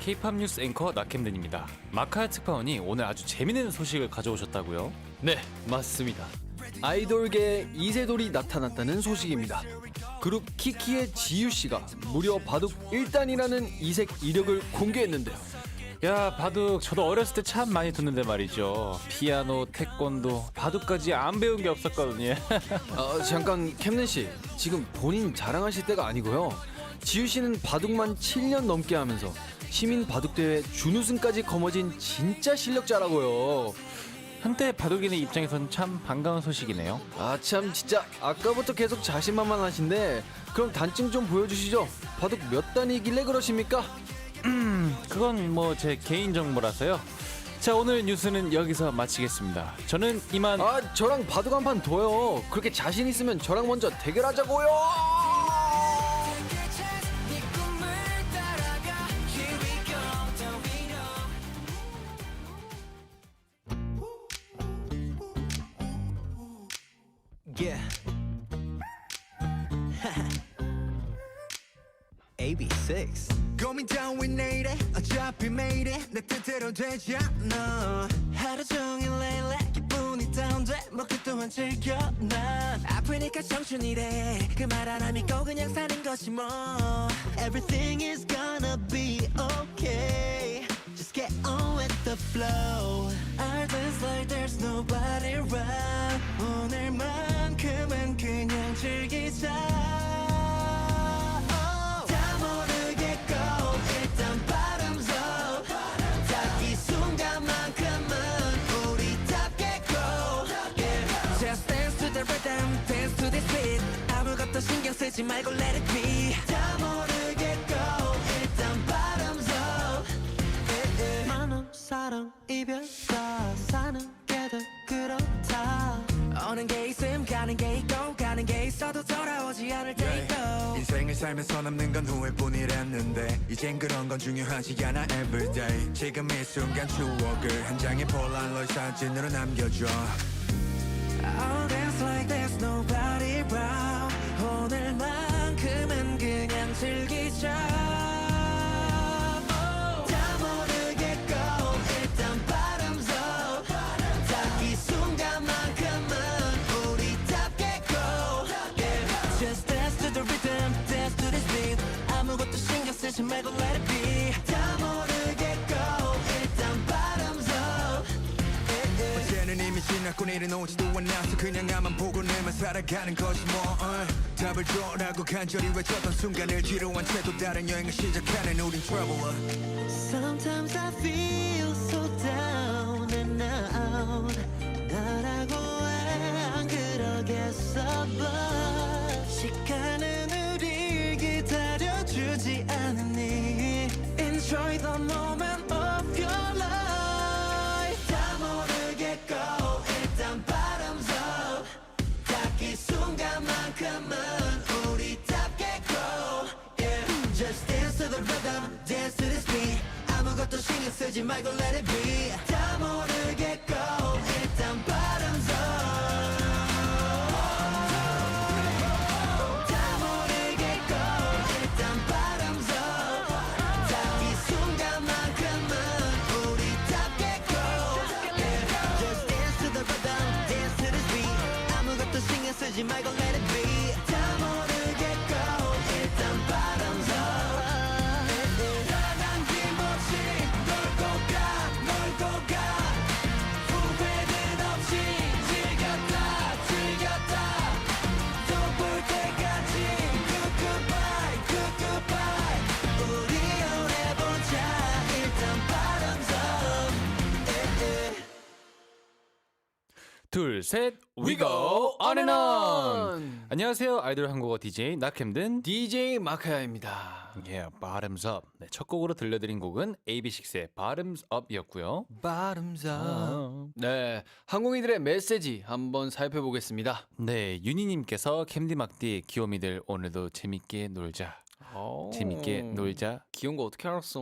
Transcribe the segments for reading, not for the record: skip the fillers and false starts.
K-팝 뉴스 앵커 나캠든입니다. 마카야 특파원이 오늘 아주 재미있는 소식을 가져오셨다고요? 네, 맞습니다. 아이돌계에 이세돌이 나타났다는 소식입니다. 그룹 키키의 지유씨가 무려 바둑 1단이라는 이색 이력을 공개했는데요. 야, 바둑 저도 어렸을 때 참 많이 듣는데 말이죠. 피아노, 태권도, 바둑까지 안 배운 게 없었거든요. 잠깐 캠는씨, 지금 본인 자랑하실 때가 아니고요. 지유씨는 바둑만 7년 넘게 하면서 시민 바둑대회 준우승까지 거머쥔 진짜 실력자라고요. 한때 바둑인의 입장에선 참 반가운 소식이네요. 참 진짜 아까부터 계속 자신만만하신데 그럼 단증 좀 보여주시죠. 바둑 몇 단이길래 그러십니까? 그건 뭐 제 개인 정보라서요. 자, 오늘 뉴스는 여기서 마치겠습니다. 저는 이만. 저랑 바둑 한 판 둬요. 그렇게 자신 있으면 저랑 먼저 대결하자고요. Yeah. AB6 고민 따윈 내 이래 어차피 매일에 내 뜻대로 되지 않아 하루 종일 렐레 기분이 다운돼 먹고 또한 즐겨 난 아프니까 청춘이래 그 말 하나 믿고 그냥 사는 것이 뭐 Everything is gonna be okay Just get on with the flow All this like there's nobody around 오늘만큼은 그냥 즐기자 Dance to this beat 아무것도 신경 쓰지 말고 let it be 다 모르겠고 일단 bottoms up 많은 사랑 이별 다 사는 게 더 그렇다 오는 게 있음 가는 게 있고 가는 게 있어도 돌아오지 않을 때 있고 인생을 살면서 남는 건 후회뿐이랬는데 이젠 그런 건 중요하지 않아 everyday 지금 이 순간 추억을 한 장의 폴라로이드 사진으로 남겨줘 All dance like there's nobody around 오늘만큼은 그냥 즐기자 다 모르겠고 일단 bottoms up 딱 이 순간만큼은 우리답겠고 yeah. Just dance to the rhythm dance to this beat 아무것도 신경 쓰지 말고 let it be 다 모르겠고 일단 bottoms up 어제는 이미 지났고 내일은 오지도 않았어 그냥 나만 보고 내만 살아가는 것이 뭐 답을 줘라고 간절히 외쳤던 순간을 뒤로 한 채 또 다른 여행을 시작하는 우린 traveler Sometimes I feel so down and out 나라고 안 그러겠어 but 시간은 우릴 기다려주지 않으니 Enjoy the moment of your life 다 모르겠고 일단 bottoms up 딱 이 순간만큼은 우리답겠고 yeah. Just dance to the rhythm dance to this beat 아무것도 신경 쓰지 말고 let it be 다 모르겠고 일단 bottoms up 다 모르겠고 일단 bottoms up 딱 이 순간만큼은 우리답겠고 yeah. Just dance to the rhythm dance to this beat 아무것도 신경 쓰지 말고 let it be 다 모르겠고 일단 bottoms up 남김없이 놀고 가 후회는 없이 즐겼다 또 볼 때까지 goodbye 우리 오래 보자 일단 bottoms up 둘, 셋, we go on and on. 안녕하세요, 아이돌 한국어 DJ 나캠든 DJ 마카야입니다. Bottoms Up. 네, 첫 곡으로 들려드린 곡은 AB6IX의 Bottoms Up이었고요. Bottoms up. 네, 한국인들의 메시지 한번 살펴보겠습니다. 네, 윤희님께서 캠디 막디 귀요미들 오늘도 재밌게 놀자. 재밌게 놀자. 귀여운 거 어떻게 알았어?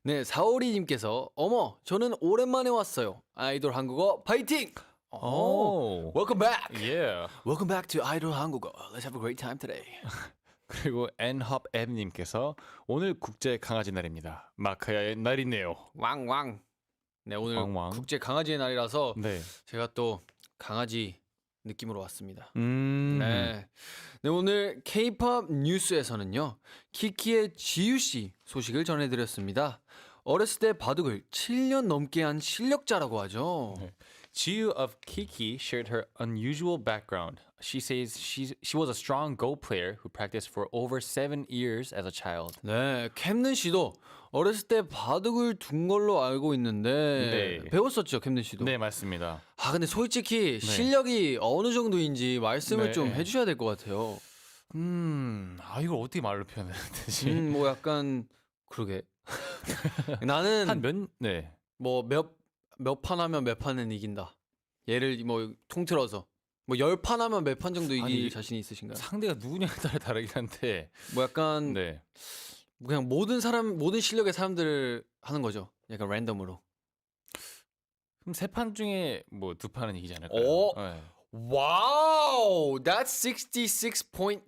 네, 사오리님께서 어머, 저는 오랜만에 왔어요. 아이돌 한국어 파이팅! 오, Welcome back. yeah. Welcome back to 아이돌 한국어. Let's have a great time today. 그리고 NHOPM님께서 오늘 국제 강아지 날입니다. 마카야의 날이네요. 왕왕. 네, 오늘 왕왕. 국제 강아지의 날이라서 네. 제가 또 강아지 느낌으로 왔습니다. 네. 네, 오늘 K-pop 뉴스에서는요. 키키의 지유 씨 소식을 전해드렸습니다. 어렸을 때 바둑을 7년 넘게 한 실력자라고 하죠. 네. Jiu of Kiki shared her unusual background. She says she was a strong Go player who practiced for over 7 years as a child. 네, 캠는 씨도 어렸을 때 바둑을 둔 걸로 알고 있는데 네. 배웠었죠, 캠는 씨도. 네, 맞습니다. 아, 근데 솔직히 실력이 어느 정도인지 말씀을 네. 좀 해주셔야 될 것 같아요. 이걸 어떻게 말로 표현해야 되지? 뭐 약간 그러게. 나는 네. 뭐 몇 판 하면 몇 판은 이긴다. 예를 뭐 통틀어서 뭐 10판 하면 몇 판 정도 이길 아니, 자신이 있으신가요? 상대가 누구냐에 따라 다르긴 한데. 뭐 약간 네. 그냥 모든 실력의 사람들을 하는 거죠. 약간 랜덤으로. 그럼 3판 중에 뭐 2판은 이기지 않을까요? 오! 네. 와우, that's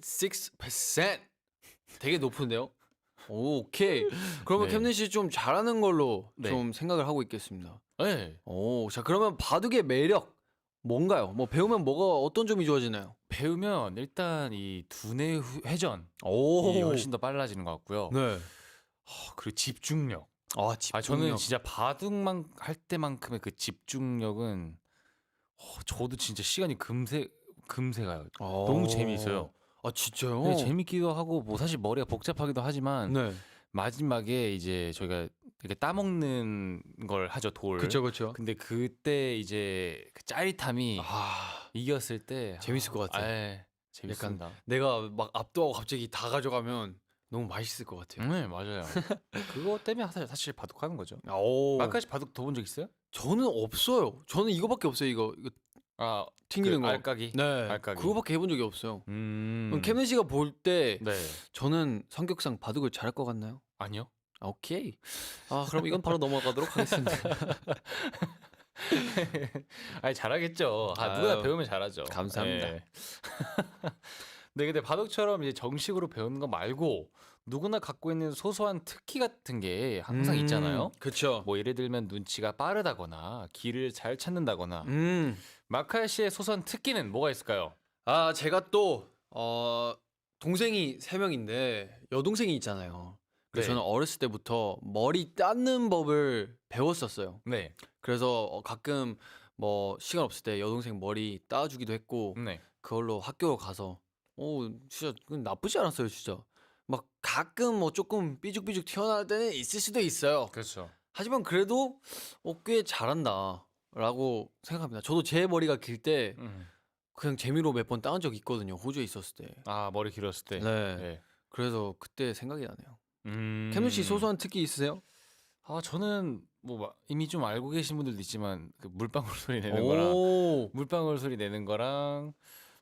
66.6%. 되게 높은데요? 오케이. 그러면 네. 캠린 씨 좀 잘하는 걸로 네. 좀 생각을 하고 있겠습니다. 네. 오, 자 그러면 바둑의 매력 뭔가요? 뭐 배우면 뭐가 어떤 점이 좋아지나요? 배우면 일단 이 두뇌 회전 오, 이 훨씬 더 빨라지는 것 같고요. 네. 그리고 집중력. 아, 집중력. 저는 진짜 바둑만 할 때만큼의 그 집중력은 저도 진짜 시간이 금세 가요. 너무 재미있어요. 아, 진짜요? 네, 재밌기도 하고 뭐 사실 머리가 복잡하기도 하지만 네. 마지막에 이제 저희가 이렇게 따먹는 걸 하죠, 돌. 그렇죠. 근데 그때 이제 그 짜릿함이 아, 이겼을 때 재밌을 것 같아요. 재밌습니다. 내가 막 압도하고 갑자기 다 가져가면 너무 맛있을 것 같아요. 네, 맞아요. 그거 때문에 사실 바둑하는 거죠. 오, 마카 씨 바둑 더 본 적 있어요? 저는 없어요. 저는 이거밖에 없어요. 이거 아, 튕기는 거. 알까기. 네, 알까기. 그거밖에 해본 적이 없어요. 그럼 음. 캠린 씨가 볼 때 네. 저는 성격상 바둑을 잘할 것 같나요? 아니요. 아, 오케이. 아, 그럼 이건 바로 넘어가도록 하겠습니다. 아니 잘하겠죠. 누가 아유, 배우면 잘하죠. 감사합니다. 네. 네, 근데 바둑처럼 이제 정식으로 배우는 거 말고 누구나 갖고 있는 소소한 특기 같은 게 항상 있잖아요. 그렇죠. 뭐 예를 들면 눈치가 빠르다거나 길을 잘 찾는다거나. 마카야 씨의 소소한 특기는 뭐가 있을까요? 아, 제가 또 동생이 3명인데 여동생이 있잖아요. 그래서 네. 저는 어렸을 때부터 머리 닦는 법을 배웠었어요. 네. 그래서 가끔 뭐 시간 없을 때 여동생 머리 따주기도 했고 네. 그걸로 학교 가서 진짜 그건 나쁘지 않았어요, 진짜. 막 가끔 뭐 조금 삐죽삐죽 튀어나올 때는 있을 수도 있어요. 그렇죠. 하지만 그래도 꽤 잘한다라고 생각합니다. 저도 제 머리가 길 때 그냥 재미로 몇 번 따은 적 있거든요. 호주에 있었을 때. 아, 머리 길었을 때. 네. 그래서 그때 생각이 나네요. 음. 캠민 씨 소소한 특기 있으세요? 저는 뭐 이미 좀 알고 계신 분들도 있지만 그 물방울 소리 내는 거랑 오, 물방울 소리 내는 거랑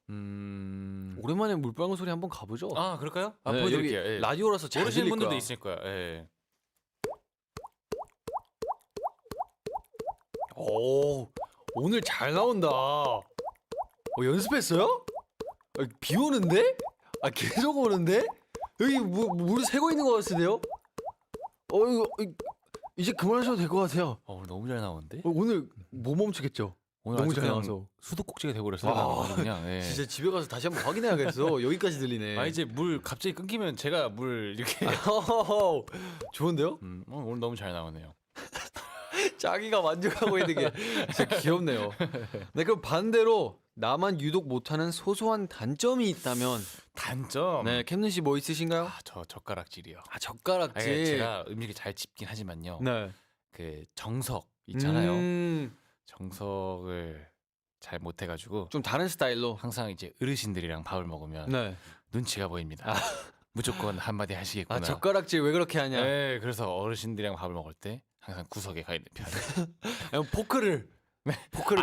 오랜만에 물방울 소리 한번 가보죠. 그럴까요? 네, 보여드릴게요. 여기 예. 라디오라서 잘 모르시는 들릴 분들도 거야. 있을 거야. 예. 오, 오늘 잘 나온다. 연습했어요? 비 오는데? 계속 오는데? 여기 물이 새고 있는 것 같은데요? 이제 그만하셔도 될 것 같아요. 오늘 너무 잘 나오는데? 오늘 못 멈추겠죠? 오늘 너무 아주 잘 그냥 나와서. 수도꼭지가 돼버렸어요. 아, 그냥. 예. 진짜 집에 가서 다시 한번 확인해야겠어. 여기까지 들리네. 이제 물 갑자기 끊기면 제가 물 이렇게. 좋은데요? 오늘 너무 잘 나오네요. 자기가 만족하고 있는 게 진짜 귀엽네요. 네, 그럼 반대로 나만 유독 못하는 소소한 단점이 있다면 단점. 네, 캠린 씨 뭐 있으신가요? 저 젓가락질이요. 젓가락질. 제가 음식을 잘 집긴 하지만요. 네. 그 정석 있잖아요. 음, 정석을 잘 못해가지고 좀 다른 스타일로. 항상 이제 어르신들이랑 밥을 먹으면 네. 눈치가 보입니다. 무조건 한마디 하시겠구나. 젓가락질 왜 그렇게 하냐? 네, 그래서 어르신들이랑 밥을 먹을 때 항상 구석에 가 있는 편. 포크를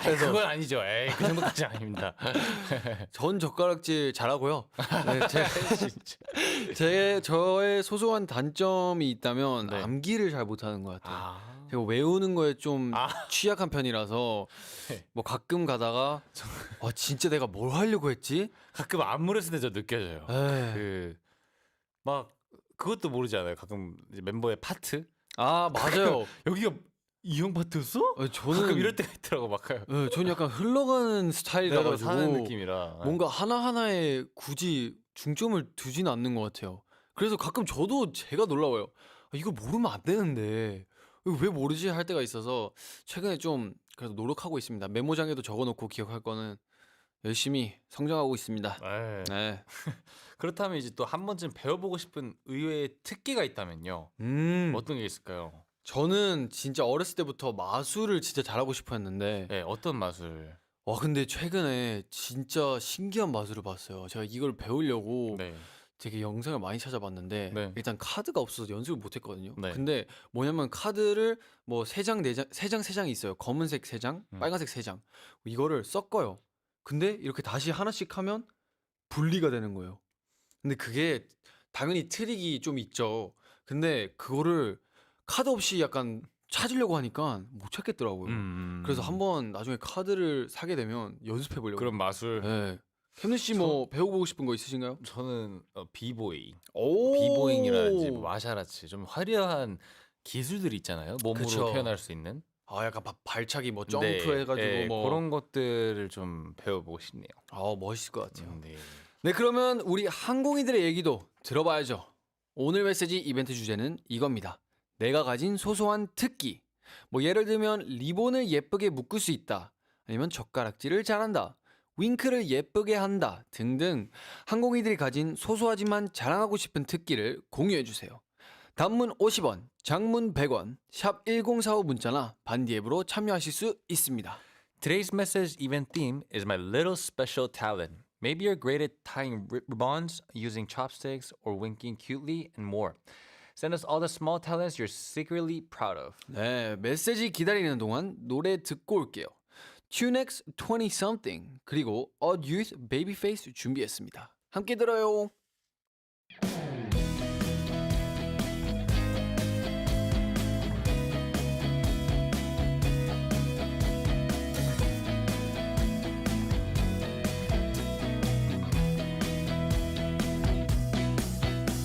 빼서. 그건 아니죠. 그 정도까지 아닙니다. 전 젓가락질 잘하고요. 네, 저의 소소한 단점이 있다면 네. 암기를 잘 못하는 것 같아요. 제가 외우는 거에 좀 취약한 편이라서 네. 뭐 가끔 가다가 진짜 내가 뭘 하려고 했지? 가끔 안무를 쓸 때 저 느껴져요. 에이. 그 막 그것도 모르지 않아요. 가끔 이제 멤버의 파트 아 맞아요. 여기가 이 형 파트였어? 저는 가끔 이럴 때가 있더라고 막. 저는 약간 흘러가는 스타일이라 내가 가지고 사는 느낌이라. 뭔가 하나하나에 굳이 중점을 두지는 않는 것 같아요. 그래서 가끔 저도 제가 놀라워요. 이걸 모르면 안 되는데 이거 왜 모르지 할 때가 있어서 최근에 좀 그래도 노력하고 있습니다. 메모장에도 적어놓고 기억할 거는 열심히 성장하고 있습니다. 네. 네. 그렇다면 이제 또 한 번쯤 배워보고 싶은 의외의 특기가 있다면요. 어떤 게 있을까요? 저는 진짜 어렸을 때부터 마술을 진짜 잘하고 싶어했는데 네, 어떤 마술? 와 근데 최근에 진짜 신기한 마술을 봤어요. 제가 이걸 배우려고 네. 되게 영상을 많이 찾아봤는데 네. 일단 카드가 없어서 연습을 못 했거든요. 네. 근데 뭐냐면 카드를 뭐 세 장, 네 장, 세 장이 있어요. 검은색 세 장, 빨간색 세 장. 이거를 섞어요. 근데 이렇게 다시 하나씩 하면 분리가 되는 거예요. 근데 그게 당연히 트릭이 좀 있죠. 근데 그거를 카드 없이 약간 찾으려고 하니까 못 찾겠더라고요. 그래서 한번 나중에 카드를 사게 되면 연습해 보려고. 그런 마술. 네. 캠든 씨 뭐 배워보고 싶은 거 있으신가요? 저는 비보이, 오. 비보잉이라든지 뭐 마샤라치 좀 화려한 기술들이 있잖아요. 몸으로 그쵸. 표현할 수 있는. 아 약간 발차기 뭐 네, 점프해가지고 네, 뭐 그런 것들을 좀 배워보고 싶네요. 멋있을 것 같아요. 네. 네 그러면 우리 항공인들의 얘기도 들어봐야죠. 오늘 메시지 이벤트 주제는 이겁니다. 내가 가진 소소한 특기. 뭐 예를 들면 리본을 예쁘게 묶을 수 있다. 아니면 젓가락질을 잘한다. 윙크를 예쁘게 한다. 등등 항공인들이 가진 소소하지만 자랑하고 싶은 특기를 공유해 주세요. 단문 50원, 장문 100원, 샵 1045 문자나 반디 앱으로 참여하실 수 있습니다. Today's message event theme is my little special talent. Maybe you're great at tying ribbons, using chopsticks, or winking cutely, and more. Send us all the small talents you're secretly proud of. 네, 메시지 기다리는 동안 노래 듣고 올게요. TUNEX 20-something 그리고 Odd Youth Babyface 준비했습니다. 함께 들어요.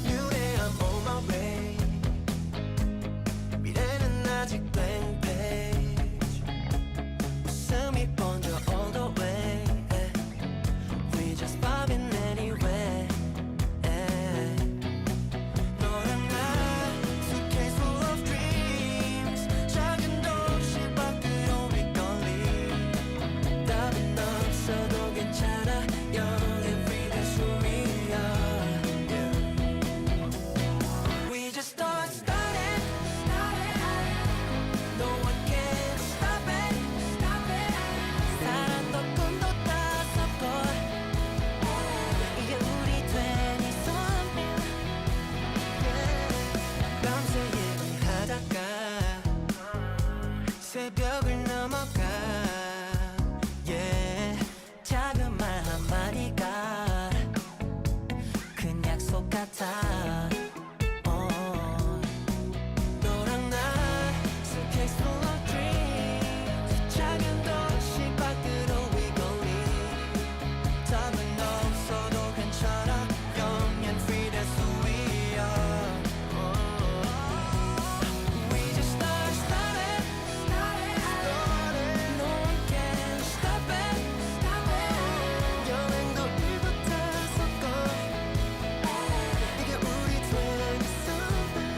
Today I'm on my way. 미래는 아직 blank page. 웃음이 번져 all the way. We just vibing anyway. 너랑 나 suitcase full of dreams. 작은 도시 밖으로 we gon' leave. 답은 없어도 괜찮아. Young and free, that's who we are. We just started. No one can stop it. 사랑도 꿈도 다 섞어. 이게 우리 20-something. 밤새 얘기하다가 새벽을 넘어가. Yeah. 작은 말 한마디가 큰 약속 같아. 너랑 나 suitcase full of dreams. 작은 도시 밖으로 we gon' leave. 답은 없어도 괜찮아. Young and free, that's who we are. We just started. No one can stop it. 여행도 일부 다 섞어. 이게 우리 20-something.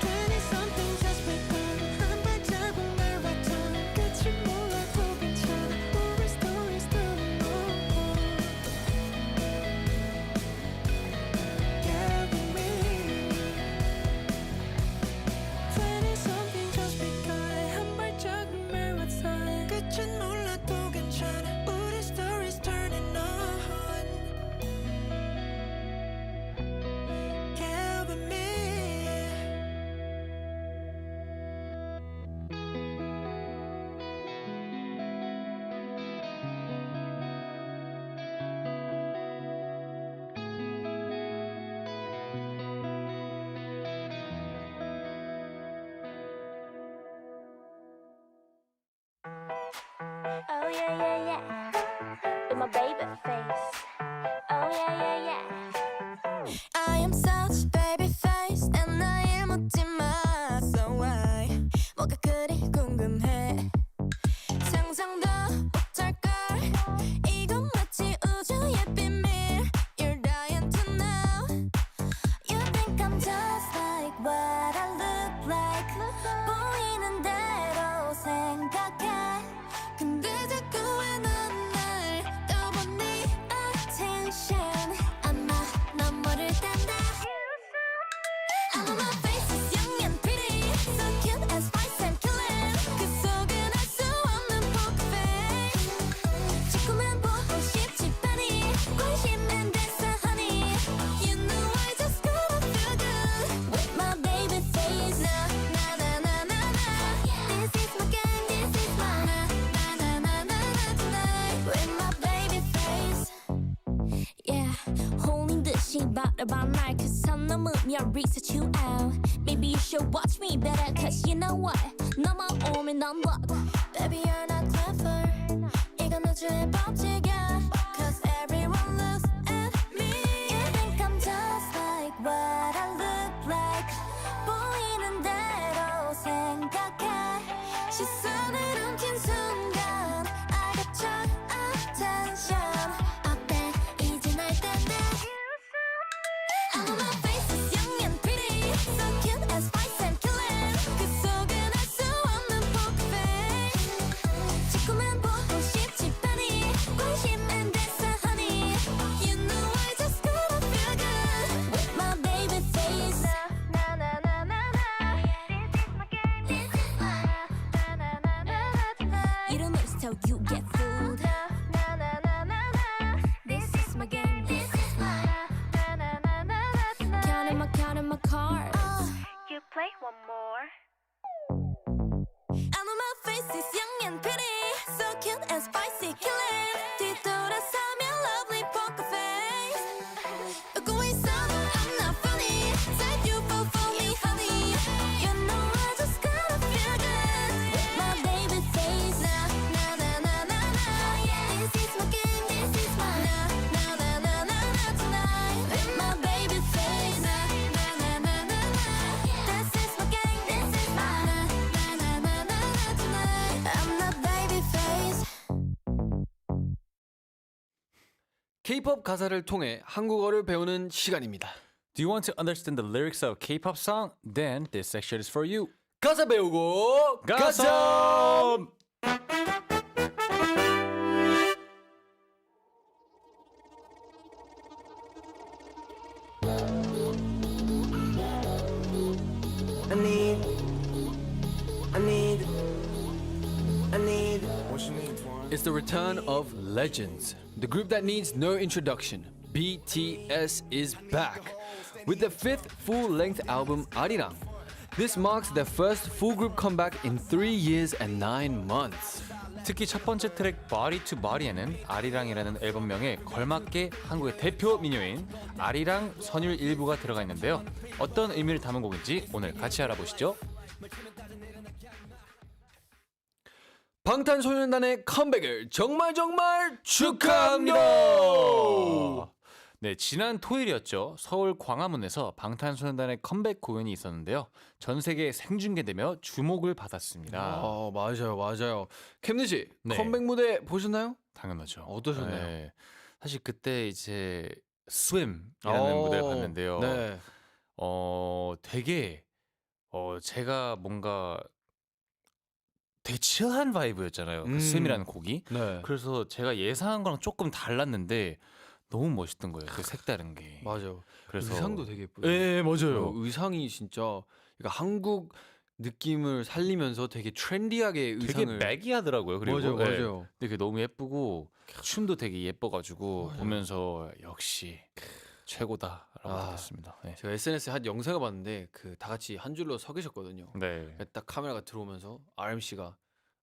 20-something just begun. 한 발자국 날 왔던 끝을 몰라도 괜찮아. 우리 story's turning on. Yeah, with me. 20-something just begun. 한 발자국 날 왔던 끝은 몰라도 괜찮아. 우리 story's turning on. Yeah, with me. Oh yeah, yeah, yeah. With my baby face. Oh yeah, yeah, yeah. I'm such baby face 난 나일 묻지 마 So why 뭐가 그리 궁금해 상상도 못할걸 이건 마치 우주의 비밀 You're dying to know You think I'm just like what I look like 보이는 대로 생각해 근데 자꾸 왜 넌 날 떠보니 attention 아마 넌 모를 텐데 I know my face is young and pretty So cute and spicy and killing 그 속은 알 수 없는 poker face 자꾸만 보고 싶지 뻔히 관심은 됐어 honey You know I just gotta feel good With my baby face Na na na na na na This is my game, this is my Na na na na na tonight With my baby face Yeah, 홀린 듯이 바라봐 날 그 선 넘으며 research you out Maybe you should watch me better cause you know what 너만 오면 넌 what Baby you're not clever 이건 우주의 법칙이야 Cause everyone looks at me You think I'm just like what I look like 보이는 대로 생각해 시선을 훔친 순간 I got your attention 어때 이제 날 텐데 I know my face is young and pretty So cute and spicy and killing 그 속은 알 수 없는 poker face 자꾸만 보고 싶지 뻔히 관심은 됐어 honey You know I just gotta feel good With my baby face Na na na na na This is my game This is my Na na na na na tonight 이름을 so you get fooled Na na na na na This is my game This is my Na na na na na tonight counting my cards You play one more. I know my face is young and pretty So cute and spicy killing 뒤돌아서면 lovely poker face 웃고 있어 I'm not funny Said you fall for me honey You know I just gotta feel good With my baby face Na na na na na na This is my game, this is my Na na na na na na tonight With my baby face Na na na na na na This is my game, this is my Na na na na na na tonight I'm not baby face K-pop 가사를 통해 한국어를 배우는 시간입니다. Do you want to understand the lyrics of K-pop song? Then this section is for you. 가사 배우고 가사! I need what you need, Twan. It's the return of legends. The group that needs no introduction. BTS is back with the fifth full-length album 아리랑. This marks their first full group comeback in 3 years and 9 months. 특히 첫 번째 트랙 Body to Body에는 아리랑이라는 앨범명에 걸맞게 한국의 대표 미녀인 아리랑 선율 일부가 들어가 있는데요. 어떤 의미를 담은 곡인지 오늘 같이 알아보시죠. 방탄소년단의 컴백을 정말 축하합니다. 네, 지난 토요일이었죠. 서울 광화문에서 방탄소년단의 컴백 공연이 있었는데요. 전 세계에 생중계되며 주목을 받았습니다. 맞아요. 캠든 씨, 네. 컴백 무대 보셨나요? 당연하죠. 어떠셨나요? 네, 사실 그때 이제 Swim이라는 무대를 봤는데요. 네. 되게 제가 뭔가 되게 칠한 바이브였잖아요. 그 Swim이라는 곡이. 네. 그래서 제가 예상한 거랑 조금 달랐는데 너무 멋있던 거예요. 그 색다른 게. 맞아요. 그래서 의상도 되게 예쁘고. 네, 맞아요. 의상이 진짜 그러니까 한국 느낌을 살리면서 되게 트렌디하게 되게 의상을 매기하더라고요. 그리고 맞아요, 네. 맞아요. 근데 그게 너무 예쁘고 춤도 되게 예뻐가지고 보면서 역시 최고다라고 아. 느꼈습니다. 네. 제가 SNS에 한 영상을 봤는데 그 다 같이 한 줄로 서 계셨거든요. 네. 딱 카메라가 들어오면서 RMC가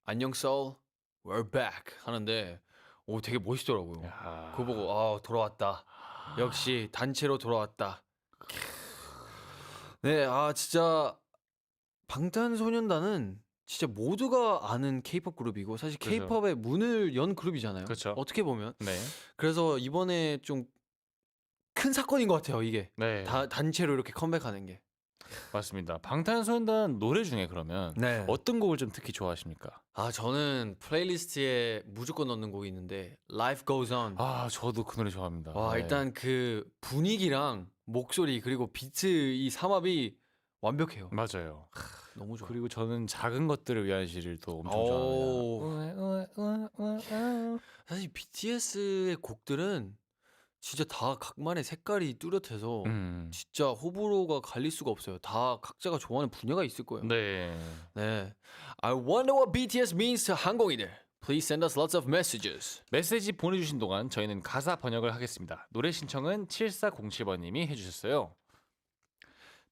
안녕 soul, we're back 하는데 오 되게 멋있더라고요. 야. 그거 보고 아 돌아왔다. 역시 단체로 돌아왔다. 네, 아 진짜 방탄소년단은 진짜 모두가 아는 K-pop 그룹이고 사실 그죠. K-pop의 문을 연 그룹이잖아요. 그쵸. 어떻게 보면. 네. 그래서 이번에 좀 큰 사건인 것 같아요. 이게 네, 단체로 이렇게 컴백하는 게. 맞습니다. 방탄소년단 노래 중에 그러면 네. 어떤 곡을 좀 특히 좋아하십니까? 아 저는 플레이리스트에 무조건 넣는 곡이 있는데 Life Goes On. 아, 저도 그 노래 좋아합니다. 와 네. 일단 그 분위기랑 목소리 그리고 비트 이 삼합이 완벽해요. 맞아요. 너무 좋아. 그리고 저는 작은 것들을 위한 시를 또 엄청 오. 좋아합니다. 사실 BTS의 곡들은 진짜 다 각만의 색깔이 뚜렷해서 진짜 호불호가 갈릴 수가 없어요. 다 각자가 좋아하는 분야가 있을 거예요. 네. 네. I wonder what BTS means to 한국인들. Please send us lots of messages. 메시지 보내주신 동안 저희는 가사 번역을 하겠습니다. 노래 신청은 7407번님이 해주셨어요.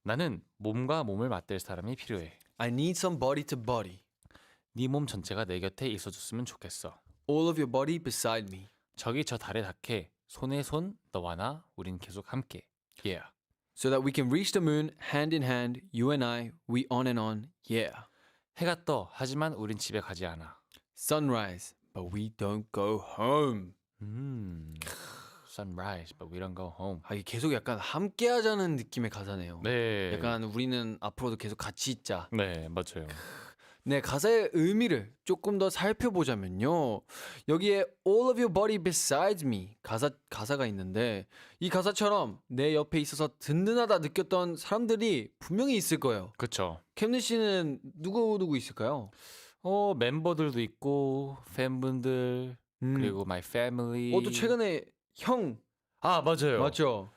나는 몸과 몸을 맞댈 사람이 필요해. I need some body to body. 네 몸 전체가 내 곁에 있어줬으면 좋겠어. All of your body beside me. 저기 저 달에 닿게 손에 손 너와 나 우린 계속 함께. Yeah. So that we can reach the moon hand in hand, you and I, we on and on, yeah. 해가 떠 하지만 우린 집에 가지 않아. Sunrise, but we don't go home. Sunrise but we don't go home. 아, 이게 계속 약간 함께 하자는 느낌의 가사네요. 네. 약간 우리는 앞으로도 계속 같이 있자. 네, 맞아요. 네, 가사의 의미를 조금 더 살펴보자면요. 여기에 all of your body besides me 가사가 있는데 이 가사처럼 내 옆에 있어서 든든하다 느꼈던 사람들이 분명히 있을 거예요. 그렇죠. 캠리 씨는 누구 있을까요? 멤버들도 있고 팬분들 그리고 my family. 또 최근에 형 아, 맞아요. 맞죠?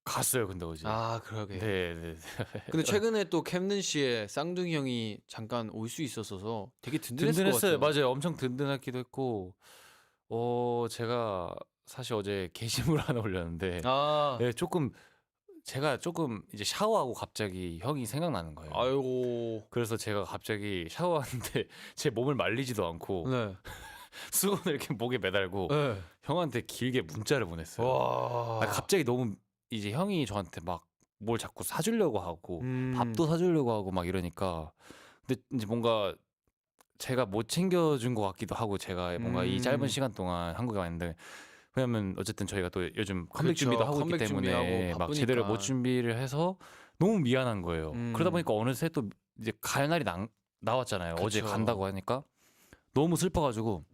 갔어요, 근데 어제. 아, 그러게. 네, 네. 근데 최근에 또 캠든 씨의 쌍둥이 형이 잠깐 올 수 있었어서 되게 든든했을 것 든든했어요. 같아요. 맞아요. 엄청 든든하기도 했고. 제가 사실 어제 게시물 하나 올렸는데 아, 네, 제가 조금 이제 샤워하고 갑자기 형이 생각나는 거예요. 아이고. 그래서 제가 갑자기 샤워하는데 제 몸을 말리지도 않고 네. 수건을 이렇게 목에 매달고 네. 형한테 길게 문자를 보냈어요. 와. 아, 갑자기 너무 이제 형이 저한테 막 뭘 자꾸 사주려고 하고 음. 밥도 사주려고 하고 막 이러니까 근데 이제 뭔가 제가 못 챙겨준 것 같기도 하고 제가 뭔가 이 짧은 시간 동안 한국에 왔는데 왜냐면 어쨌든 저희가 또 요즘 컴백 그렇죠. 준비도 하고 있기 컴백 때문에 준비하고 막 제대로 바쁘니까. 못 준비를 해서 너무 미안한 거예요. 그러다 보니까 어느새 또 이제 갈 날이 나왔잖아요. 어제 그쵸. 간다고 하니까 너무 슬퍼가지고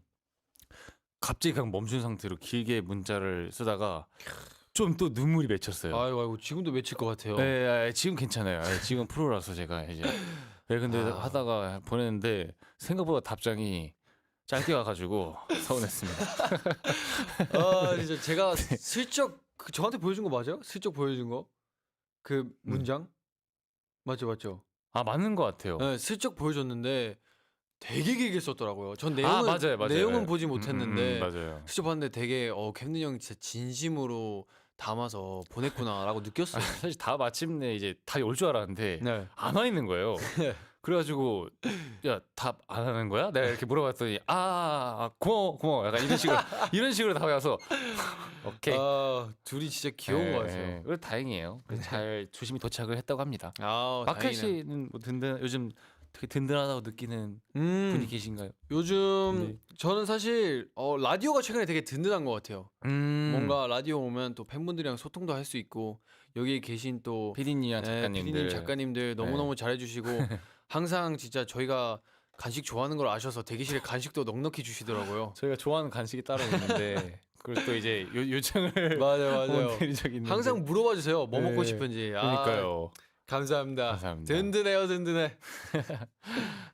갑자기 그냥 멈춘 상태로 길게 문자를 쓰다가 좀 또 눈물이 맺혔어요. 아이고 지금도 맺힐 것 같아요. 네, 지금 괜찮아요. 지금 프로라서 제가 이제. 네, 근데 하다가 보냈는데 생각보다 답장이 짧게 와가지고 서운했습니다. 아 진짜 제가 슬쩍 저한테 보여준 거 맞아요? 슬쩍 보여준 거? 그 문장? 맞죠. 아, 맞는 것 같아요. 네, 슬쩍 보여줬는데 되게 길게 썼더라고요. 전 아, 내용은 맞아요. 내용은 보지 못했는데 맞아요. 슬쩍 봤는데 되게 캠든 형이 진짜 진심으로 담아서 보냈구나라고 느꼈어요. 사실 다 마침내 이제 답이 올 줄 알았는데 네. 안 와 있는 거예요. 그래가지고 야, 답 안 하는 거야? 내가 이렇게 물어봤더니 고마워 약간 이런 식으로 답이 와서 오케이. 아 둘이 진짜 귀여운 것 같아요. 그래 다행이에요. 그래서 잘 조심히 도착을 했다고 합니다. 아 마크 다행이네요. 씨는 뭐 요즘 되게 든든하다고 느끼는 분이 계신가요? 요즘 네. 저는 사실 라디오가 최근에 되게 든든한 것 같아요. 뭔가 라디오 오면 또 팬분들이랑 소통도 할 수 있고 여기 계신 또 피디님이랑 네, 작가님들. 피디님 작가님들 너무너무 잘해주시고 항상 진짜 저희가 간식 좋아하는 걸 아셔서 대기실에 간식도 넉넉히 주시더라고요. 저희가 좋아하는 간식이 따로 있는데 그걸 또 이제 요청을 맞아요. 한번 드린 적이 있는데 항상 물어봐 주세요. 뭐 먹고 네, 싶은지. 그러니까요. 감사합니다. 감사합니다. 든든해요, 든든해.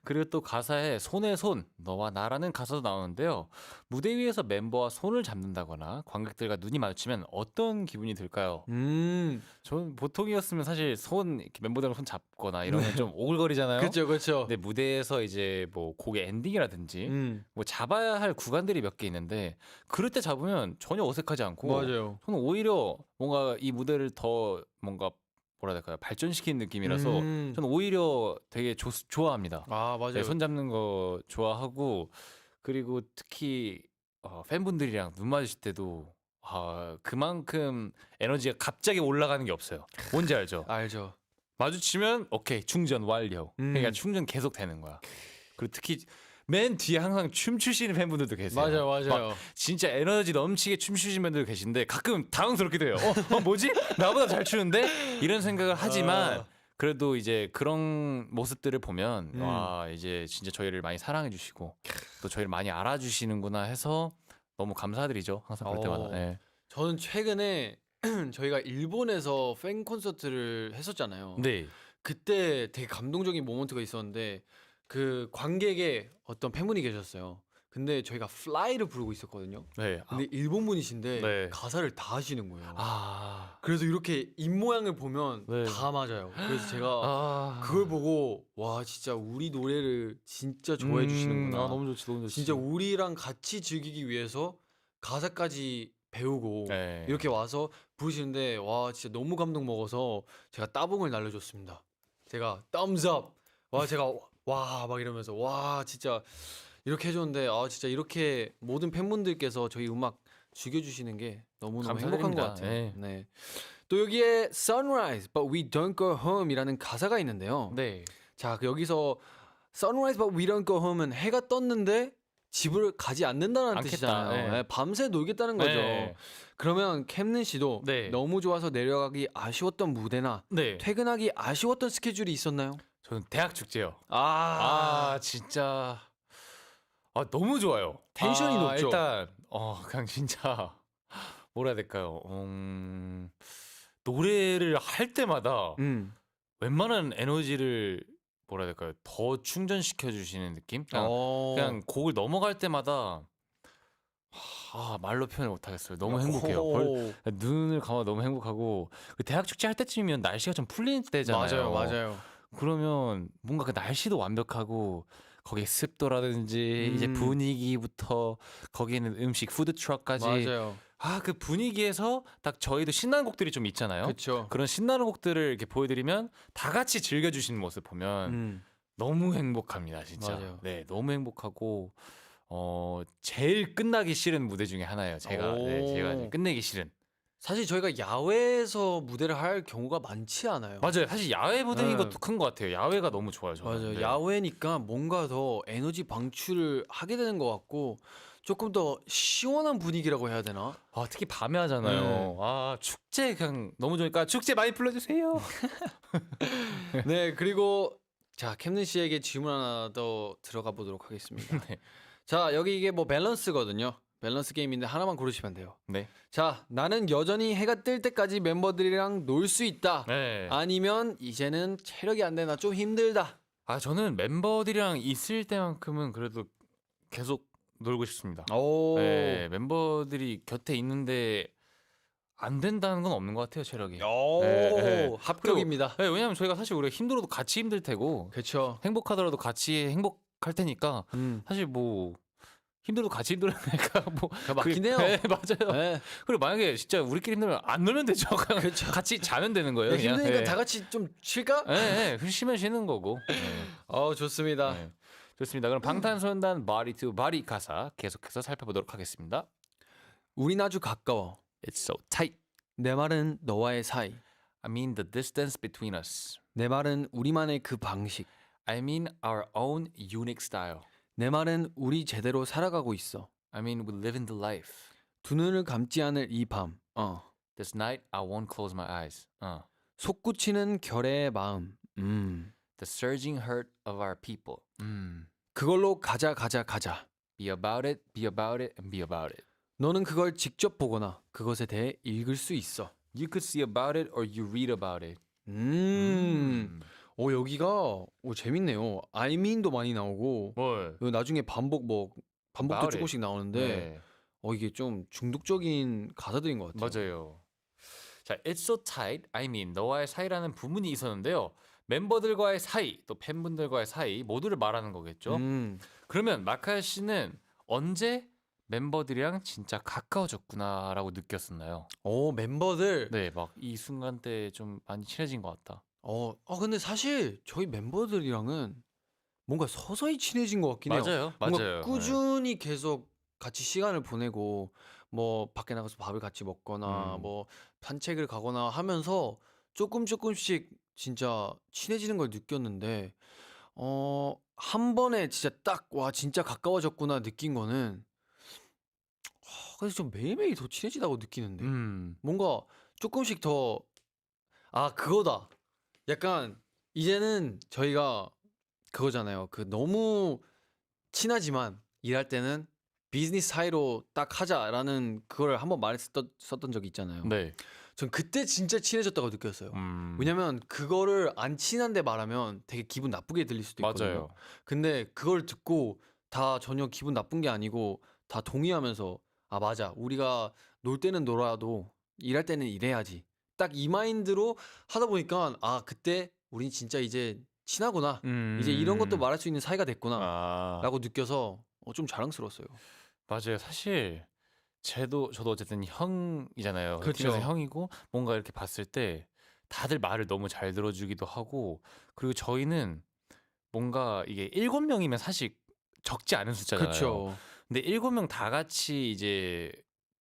그리고 또 가사에 손에 손 너와 나라는 가사도 나오는데요. 무대 위에서 멤버와 손을 잡는다거나 관객들과 눈이 마주치면 어떤 기분이 들까요? 저는 보통이었으면 사실 이렇게 멤버들이랑 손 잡거나 이러면 좀 오글거리잖아요. 그렇죠. 근데 무대에서 이제 뭐 곡의 엔딩이라든지 뭐 잡아야 할 구간들이 몇 개 있는데 그럴 때 잡으면 전혀 어색하지 않고 맞아요. 저는 오히려 뭔가 이 무대를 더 뭔가 뭐라 해야 될까요? 발전시키는 느낌이라서 저는 오히려 되게 좋아합니다. 아 맞아요. 네, 손 잡는 거 좋아하고 그리고 특히 팬분들이랑 눈 마주칠 때도 그만큼 에너지가 갑자기 올라가는 게 없어요. 뭔지 알죠? 알죠. 마주치면 오케이 충전 완료. 그러니까 충전 계속 되는 거야. 그리고 특히 맨 뒤에 항상 춤추시는 팬분들도 계세요. 막 진짜 에너지 넘치게 춤추시는 분들 계신데 가끔 당황스럽기도 해요. 뭐지? 나보다 잘 추는데? 이런 생각을 하지만 그래도 이제 그런 모습들을 보면 와 이제 진짜 저희를 많이 사랑해 주시고 또 저희를 많이 알아주시는구나 해서 너무 감사드리죠. 항상 볼 때마다. 네. 저는 최근에 저희가 일본에서 팬 콘서트를 했었잖아요. 네. 그때 되게 감동적인 모먼트가 있었는데 그 관객에 어떤 팬분이 계셨어요. 근데 저희가 Fly를 부르고 있었거든요. 네. 근데 일본 분이신데 네. 가사를 다 하시는 거예요. 아. 그래서 이렇게 입 모양을 보면 네. 다 맞아요. 그래서 제가 아. 그걸 보고 와 진짜 우리 노래를 진짜 좋아해 주시는구나. 아, 너무 좋지, 너무 좋지. 진짜 우리랑 같이 즐기기 위해서 가사까지 배우고 네. 이렇게 와서 부르시는데 와 진짜 너무 감동 먹어서 제가 따봉을 날려줬습니다. 제가 thumbs up. 와 제가 와 막 이러면서 와 진짜 이렇게 해줬는데 아 진짜 이렇게 모든 팬분들께서 저희 음악 즐겨주시는 게 너무너무 행복한 것 감사드립니다. 같아요. 네. 네. 또 여기에 Sunrise but we don't go home이라는 가사가 있는데요. 네. 자 여기서 Sunrise but we don't go home은 해가 떴는데 집을 가지 않는다는 않겠다. 뜻이잖아요. 네. 네, 밤새 놀겠다는 거죠. 네. 그러면 캠는 씨도 네. 너무 좋아서 내려가기 아쉬웠던 무대나 네. 퇴근하기 아쉬웠던 스케줄이 있었나요? 저는 대학 축제요. 아, 진짜 너무 좋아요. 텐션이 높죠? 일단 그냥 진짜 뭐라 해야 될까요? 노래를 할 때마다 웬만한 에너지를 뭐라 해야 될까요? 더 충전시켜 주시는 느낌? 그냥 곡을 넘어갈 때마다 말로 표현을 못 하겠어요. 너무 행복해요. 눈을 감아 너무 행복하고 그 대학 축제 할 때쯤이면 날씨가 좀 풀리는 때잖아요. 맞아요. 그러면 뭔가 그 날씨도 완벽하고 거기에 습도라든지 이제 분위기부터 거기에 있는 음식 푸드 트럭까지 맞아요. 그 분위기에서 딱 저희도 신나는 곡들이 좀 있잖아요. 그렇죠. 그런 신나는 곡들을 이렇게 보여드리면 다 같이 즐겨주시는 모습 보면 너무 행복합니다, 진짜. 맞아요. 네, 너무 행복하고 제일 끝나기 싫은 무대 중에 하나예요. 제가 이제 끝내기 싫은. 사실 저희가 야외에서 무대를 할 경우가 많지 않아요. 맞아요. 사실 야외 무대인 네. 것도 큰 것 같아요. 야외가 너무 좋아요. 저는. 맞아요. 네. 야외니까 뭔가 더 에너지 방출을 하게 되는 것 같고 조금 더 시원한 분위기라고 해야 되나? 특히 밤에 하잖아요. 축제 그냥 너무 좋으니까 축제 많이 불러주세요. 네, 그리고 자 캠든 씨에게 질문 하나 더 들어가 보도록 하겠습니다. 네. 자, 여기 이게 뭐 밸런스거든요. 밸런스 게임인데 하나만 고르시면 돼요. 네. 자, 나는 여전히 해가 뜰 때까지 멤버들이랑 놀 수 있다. 네. 아니면 이제는 체력이 안 되나 좀 힘들다. 저는 멤버들이랑 있을 때만큼은 그래도 계속 놀고 싶습니다. 오. 네, 멤버들이 곁에 있는데 안 된다는 건 없는 것 같아요, 체력이. 오. 네. 합격입니다. 네, 왜냐면 저희가 사실 우리가 힘들어도 같이 힘들 테고 그렇죠. 행복하더라도 같이 행복할 테니까 사실 뭐 힘들어도 같이 힘들으니까 뭐 맞긴 해요. 네, 맞아요. 네. 그리고 만약에 진짜 우리끼리 힘들면 안 놀면 되죠. 그냥 그렇죠. 같이 자면 되는 거예요. 그냥. 힘드니까 네. 다 같이 좀 쉴까? 네, 쉬면 쉬는 거고. 네. 좋습니다. 네. 좋습니다. 그럼 방탄소년단 Body to Body 가사 계속해서 살펴보도록 하겠습니다. 우린 아주 가까워. It's so tight. 내 말은 너와의 사이. I mean the distance between us. 내 말은 우리만의 그 방식. I mean our own unique style. 내 말은 우리 제대로 살아가고 있어. I mean we live in the life. 두 눈을 감지 않을 이 밤. This night I won't close my eyes. 솟구치는 결의의 마음. The surging hurt of our people. 그걸로 가자. Be about it, be about it, and be about it. 너는 그걸 직접 보거나 그것에 대해 읽을 수 있어. You could see about it or you read about it. 여기가 재밌네요. I mean도 많이 나오고 뭘? 나중에 반복도 About it. 조금씩 나오는데 네. 이게 좀 중독적인 가사들인 것 같아요. 맞아요. 자, It's so tight. I mean 너와의 사이라는 부분이 있었는데요. 멤버들과의 사이, 또 팬분들과의 사이 모두를 말하는 거겠죠. 그러면 마카 씨는 언제 멤버들이랑 진짜 가까워졌구나라고 느꼈었나요? 멤버들. 네, 막 이 순간 때 좀 많이 친해진 것 같다. 근데 사실 저희 멤버들이랑은 뭔가 서서히 친해진 것 같긴 해요. 뭔가 맞아요. 꾸준히 계속 같이 시간을 보내고 뭐 밖에 나가서 밥을 같이 먹거나 뭐 산책을 가거나 하면서 조금씩 진짜 친해지는 걸 느꼈는데 한 번에 진짜 딱 와 진짜 가까워졌구나 느낀 거는 그래서 좀 매일매일 더 친해지다고 느끼는데 뭔가 조금씩 더 그거다. 약간 이제는 저희가 그거잖아요. 그 너무 친하지만 일할 때는 비즈니스 사이로 딱 하자라는 그걸 한번 말했었던 적이 있잖아요. 네. 전 그때 진짜 친해졌다고 느꼈어요. 음. 왜냐면 그거를 안 친한데 말하면 되게 기분 나쁘게 들릴 수도 있거든요. 맞아요. 근데 그걸 듣고 다 전혀 기분 나쁜 게 아니고 다 동의하면서 맞아. 우리가 놀 때는 놀아도 일할 때는 일해야지. 딱 이 마인드로 하다 보니까 그때 우린 진짜 이제 친하구나. 이제 이런 것도 말할 수 있는 사이가 됐구나. 아, 라고 느껴서 좀 자랑스러웠어요. 맞아요. 사실 저도 어쨌든 형이잖아요. 그쵸. 팀에서 형이고 뭔가 이렇게 봤을 때 다들 말을 너무 잘 들어주기도 하고 그리고 저희는 뭔가 이게 7명이면 사실 적지 않은 숫자잖아요. 그렇죠. 근데 7명 다 같이 이제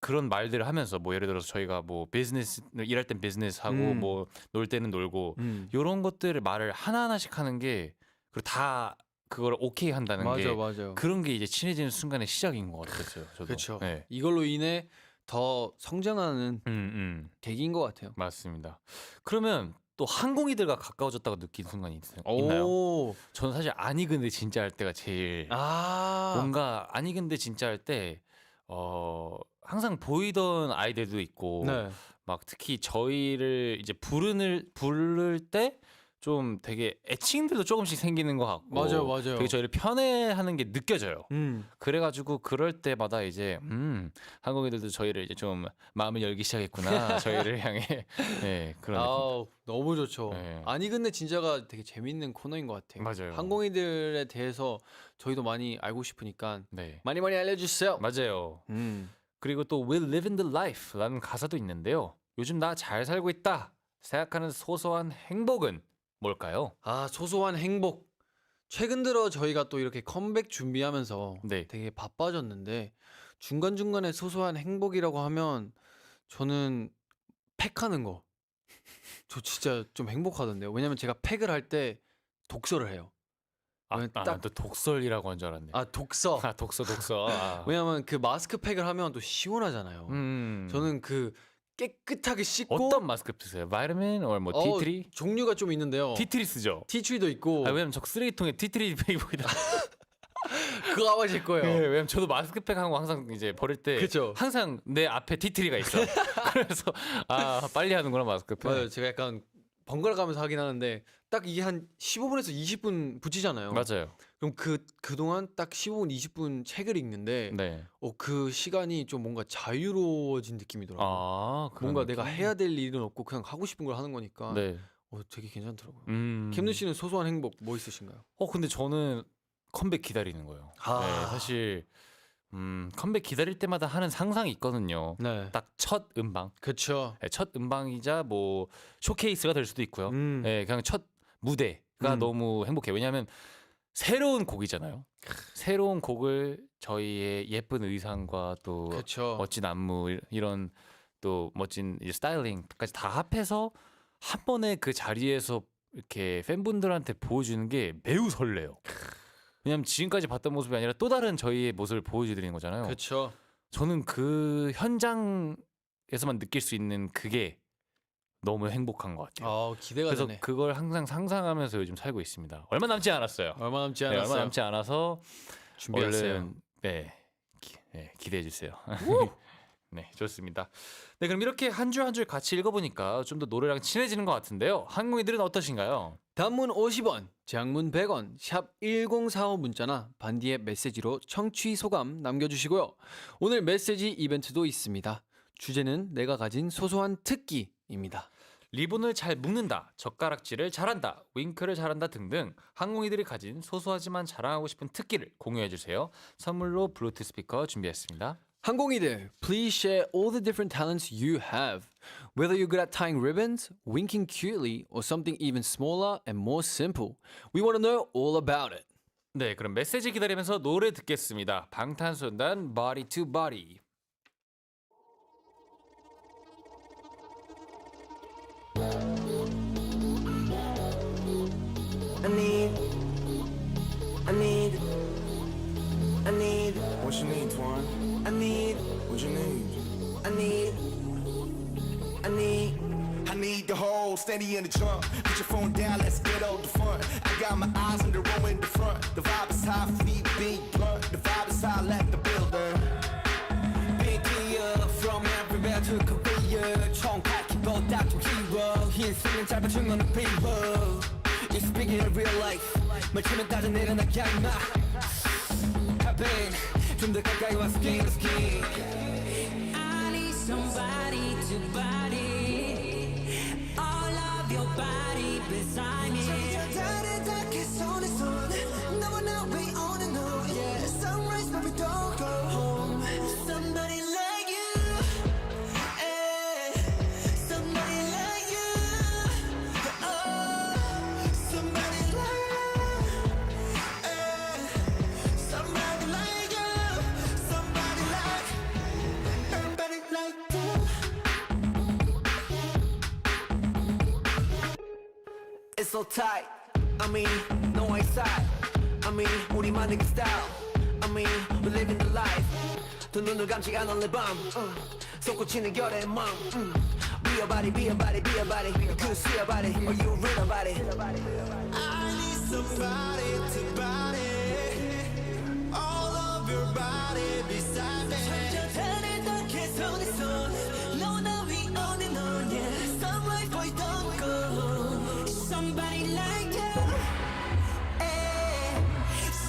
그런 말들을 하면서 뭐 예를 들어서 저희가 뭐 비즈니스 일할 땐 비즈니스 하고 뭐 놀 때는 놀고 이런 것들을 말을 하나하나씩 하는 게 그리고 다 그걸 오케이 한다는 게 맞아요. 그런 게 이제 친해지는 순간의 시작인 것 같았어요. 저도. 그렇죠. 네. 이걸로 인해 더 성장하는 계기인 것 같아요. 맞습니다. 그러면 또 항공이들과 가까워졌다고 느낀 순간이 있나요? 오. 저는 사실 아니 근데 진짜 할 때가 제일 뭔가 아니 근데 진짜 할 때 항상 보이던 아이들도 있고 네. 막 특히 저희를 이제 부를 때 좀 되게 애칭들도 조금씩 생기는 것 같고 맞아요. 되게 저희를 편애하는 게 느껴져요. 음. 그래가지고 그럴 때마다 이제 한국인들도 저희를 이제 좀 마음을 열기 시작했구나 저희를 향해 네, 그런 느낌. 너무 좋죠. 네. 아니 근데 진짜가 되게 재밌는 코너인 것 같아요. 맞아요. 항공인들에 대해서 저희도 많이 알고 싶으니까 네, 많이 알려주세요. 맞아요. 음. 그리고 또 We're living the life라는 가사도 있는데요. 요즘 나 잘 살고 있다 생각하는 소소한 행복은 뭘까요? 소소한 행복. 최근 들어 저희가 또 이렇게 컴백 준비하면서 네. 되게 바빠졌는데 중간중간에 소소한 행복이라고 하면 저는 팩하는 거. 저 진짜 좀 행복하던데요. 왜냐면 제가 팩을 할 때 독서를 해요. 또 독설이라고 한 줄 알았네. 독서. 독서. 왜냐면 그 마스크팩을 하면 또 시원하잖아요. 저는 그 깨끗하게 씻고 어떤 마스크 쓰세요? 바이러민 or 티트리? 종류가 좀 있는데요. 티트리 쓰죠. 티트리도 있고. 왜냐면 저 쓰레기통에 티트리 베이보이다. 그거 아마 제 거예요. 네, 왜냐면 저도 마스크팩 하고 항상 이제 버릴 때 그쵸. 항상 내 앞에 티트리가 있어. 그래서 빨리 하는구나 마스크팩. 맞아요. 제가 약간 번갈아 가면서 하긴 하는데 딱 이게 한 15분에서 20분 붙이잖아요. 맞아요. 그럼 그동안 딱 15분, 20분 책을 읽는데 네. 그 시간이 좀 뭔가 자유로워진 느낌이더라고요. 그런 뭔가 내가 느낌? 해야 될 일은 없고 그냥 하고 싶은 걸 하는 거니까 네. 되게 괜찮더라고요. 캠 씨는 소소한 행복 뭐 있으신가요? 근데 저는 컴백 기다리는 거예요. 네, 사실 컴백 기다릴 때마다 하는 상상이 있거든요. 네. 딱 첫 음방. 그쵸. 네, 첫 음방이자 뭐 쇼케이스가 될 수도 있고요. 네, 그냥 첫 무대가 너무 행복해요. 왜냐하면 새로운 곡이잖아요. 새로운 곡을 저희의 예쁜 의상과 또 그쵸. 멋진 안무 이런 또 멋진 이제 스타일링까지 다 합해서 한 번에 그 자리에서 이렇게 팬분들한테 보여주는 게 매우 설레요. 왜냐면 지금까지 봤던 모습이 아니라 또 다른 저희의 모습을 보여드리는 거잖아요. 그쵸. 저는 그 현장에서만 느낄 수 있는 그게 너무 행복한 것 같아요. 기대가 그래서 되네. 그걸 항상 상상하면서 요즘 살고 있습니다. 얼마 남지 않았어요. 얼마 남지 네, 않았어요. 얼마 남지 않아서 준비했어요. 얼른 기대해 주세요. 네, 좋습니다. 네, 그럼 이렇게 한 줄 한 줄 같이 읽어보니까 좀 더 노래랑 친해지는 것 같은데요. 한국인들은 어떠신가요? 단문 50원, 장문 100원, 샵 1045 문자나 반디의 메시지로 청취 소감 남겨주시고요. 오늘 메시지 이벤트도 있습니다. 주제는 내가 가진 소소한 특기입니다. 리본을 잘 묶는다, 젓가락질을 잘한다, 윙크를 잘한다 등등 항공이들이 가진 소소하지만 자랑하고 싶은 특기를 공유해주세요. 선물로 블루투스 스피커 준비했습니다. 항공이들, please share all the different talents you have. Whether you're good at tying ribbons, winking cutely, or something even smaller and more simple, we want to know all about it. 네, 그럼 메시지 기다리면서 노래 듣겠습니다. 방탄소년단 Body to Body. I need What you need, Twan? I need, What you need? I need, I need. I need the whole steady in the trunk. Put your phone down, let's get out the front. I got my eyes on the row in the front. The vibe is high, feet big blunt. The vibe is high, let the builder. Big deal from everywhere to Korea. 총칼키보다 좀 길어. 흰 스윙은 짧아진 건 people. It's big in real life. 말 치면 따져 내려놔야 임마. Happen. 좀더 가까이 와 skin to skin. I need somebody to body all of your body beside me. 다르다게 손에 손. 너와 나 we on and on. Yeah, sunrise but we don't go home. Somebody like you, somebody like you, Somebody like you. Somebody like. Everybody like you. It's so tight. I mean, no outside. I mean, 우리만의 그 style. I mean, we living the life. 두 눈을 감지 않은 내 밤. 솟구치는 결의 맘. Be a body, be a body, be a body. You could see a body, or you read a body. I need somebody to body all of your body beside me. 다르다게 손에 손. 너와 나 we on and on, yeah. Sunrise boy don't go home. Somebody like you,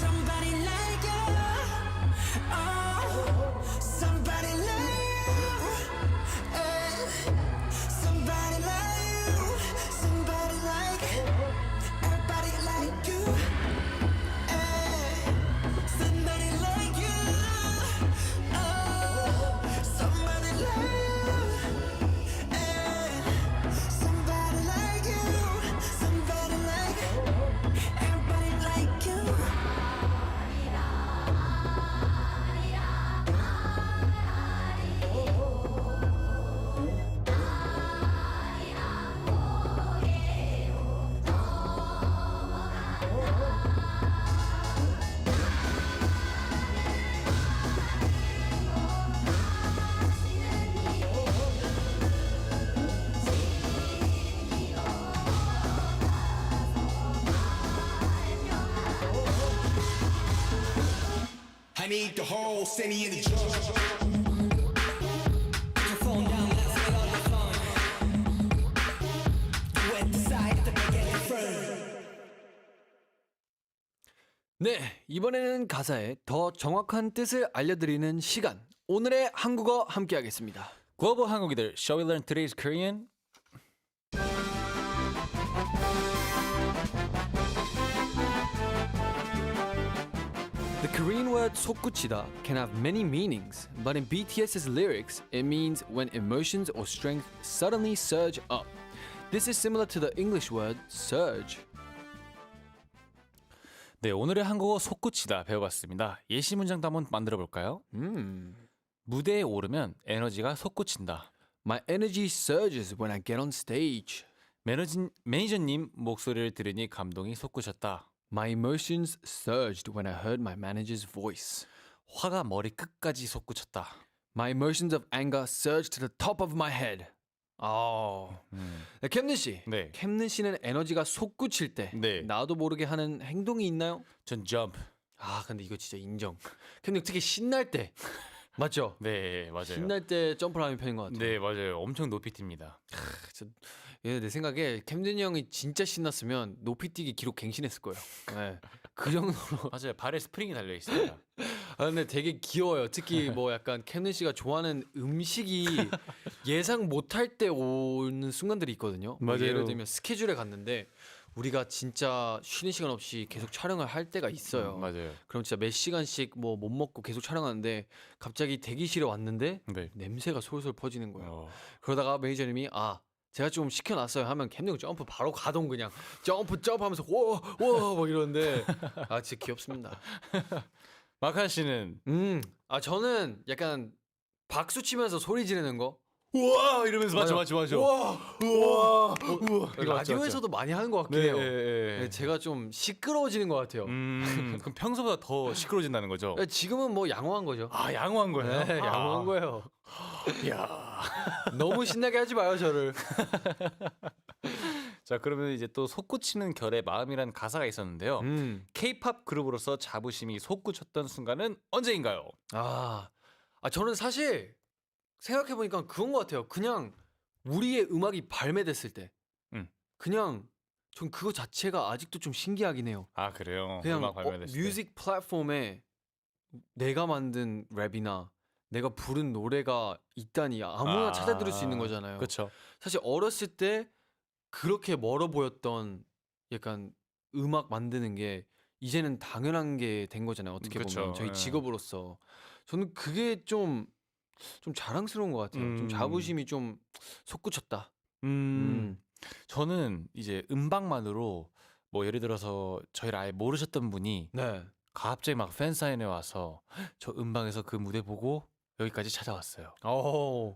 somebody like you, Somebody like you. Somebody like you. Somebody like. Everybody like you. somebody like you, Somebody like. Somebody like you. Somebody like. everybody like you. I need the whole city in the drum. Put your phone down, let's get on the phone. You at the side, the big and firm. 네, 이번에는 가사의 더 정확한 뜻을 알려드리는 시간. 오늘의 한국어 함께하겠습니다. 글로벌 한국인들, shall we learn today's Korean? The Korean word 솟구치다 can have many meanings, but in BTS's lyrics, it means when emotions or strength suddenly surge up. This is similar to the English word surge. 네, 오늘의 한국어 솟구치다 배워봤습니다. 예시 문장도 한번 만들어 볼까요? 무대에 오르면 에너지가 솟구친다. My energy surges when I get on stage. 매니저님 목소리를 들으니 감동이 솟구쳤다. My emotions surged when I heard my manager's voice. 화가 머리 끝까지 솟구쳤다. My emotions of anger surged to the top of my head. 네, 캠든 씨. 네. 캠든 씨는 에너지가 솟구칠 때 네. 나도 모르게 하는 행동이 있나요? 전 jump. 아, 근데 이거 진짜 인정. 캠든 특히 신날 때. 맞죠? 네, 맞아요. 신날 때 점프를 하는 편인 것 같아요. 네, 맞아요. 엄청 높이 튑니다. 내 생각에 캠든 형이 진짜 신났으면 높이뛰기 기록 갱신했을 거예요. 네. 그 정도로. 맞아요. 발에 스프링이 달려 있습니다. 아, 근데 되게 귀여워요. 특히 뭐 약간 캠든 씨가 좋아하는 음식이 예상 못할 때 오는 순간들이 있거든요. 뭐 맞아요. 예를 들면 스케줄에 갔는데 우리가 진짜 쉬는 시간 없이 계속 촬영을 할 때가 있어요. 맞아요. 그럼 진짜 몇 시간씩 뭐 못 먹고 계속 촬영하는데 갑자기 대기실에 왔는데 네. 냄새가 솔솔 퍼지는 거예요. 그러다가 매니저님이 제가 좀 시켜놨어요 하면 캠den 점프 바로 가동 그냥 점프 하면서 와와 막 이러는데 진짜 귀엽습니다. 마카 씨는 저는 약간 박수 치면서 소리 지르는 거 우와 이러면서 맞아. 우와. 우와. 이거 라디오에서도 많이 하는 것 같긴 해요. 네, 네. 제가 좀 시끄러워지는 것 같아요. 그럼 평소보다 더 시끄러진다는 거죠? 지금은 뭐 양호한 거죠. 아 양호한 거예요? 네, 양호한 거예요. 야. 너무 신나게 하지 마요, 저를. 자 그러면 이제 또 솟구치는 결의 마음이라는 가사가 있었는데요. K-팝 그룹으로서 자부심이 솟구쳤던 순간은 언제인가요? 저는 사실 생각해 보니까 그건 것 같아요. 그냥 우리의 음악이 발매됐을 때, 그냥 전 그거 자체가 아직도 좀 신기하긴 해요. 아 그래요? 그냥 음악 발매됐을 때. 뮤직 플랫폼에 내가 만든 랩이나 내가 부른 노래가 있다니 아무나 찾아 들을 수 있는 거잖아요. 그렇죠. 사실 어렸을 때 그렇게 멀어 보였던 약간 음악 만드는 게 이제는 당연한 게 된 거잖아요. 어떻게 그쵸, 보면 저희 예. 직업으로서 저는 그게 좀 자랑스러운 것 같아요. 좀 자부심이 좀 솟구쳤다. 저는 이제 음방만으로 뭐 예를 들어서 저희를 아예 모르셨던 분이 네. 갑자기 막 팬사인회 와서 저 음방에서 그 무대 보고 여기까지 찾아왔어요.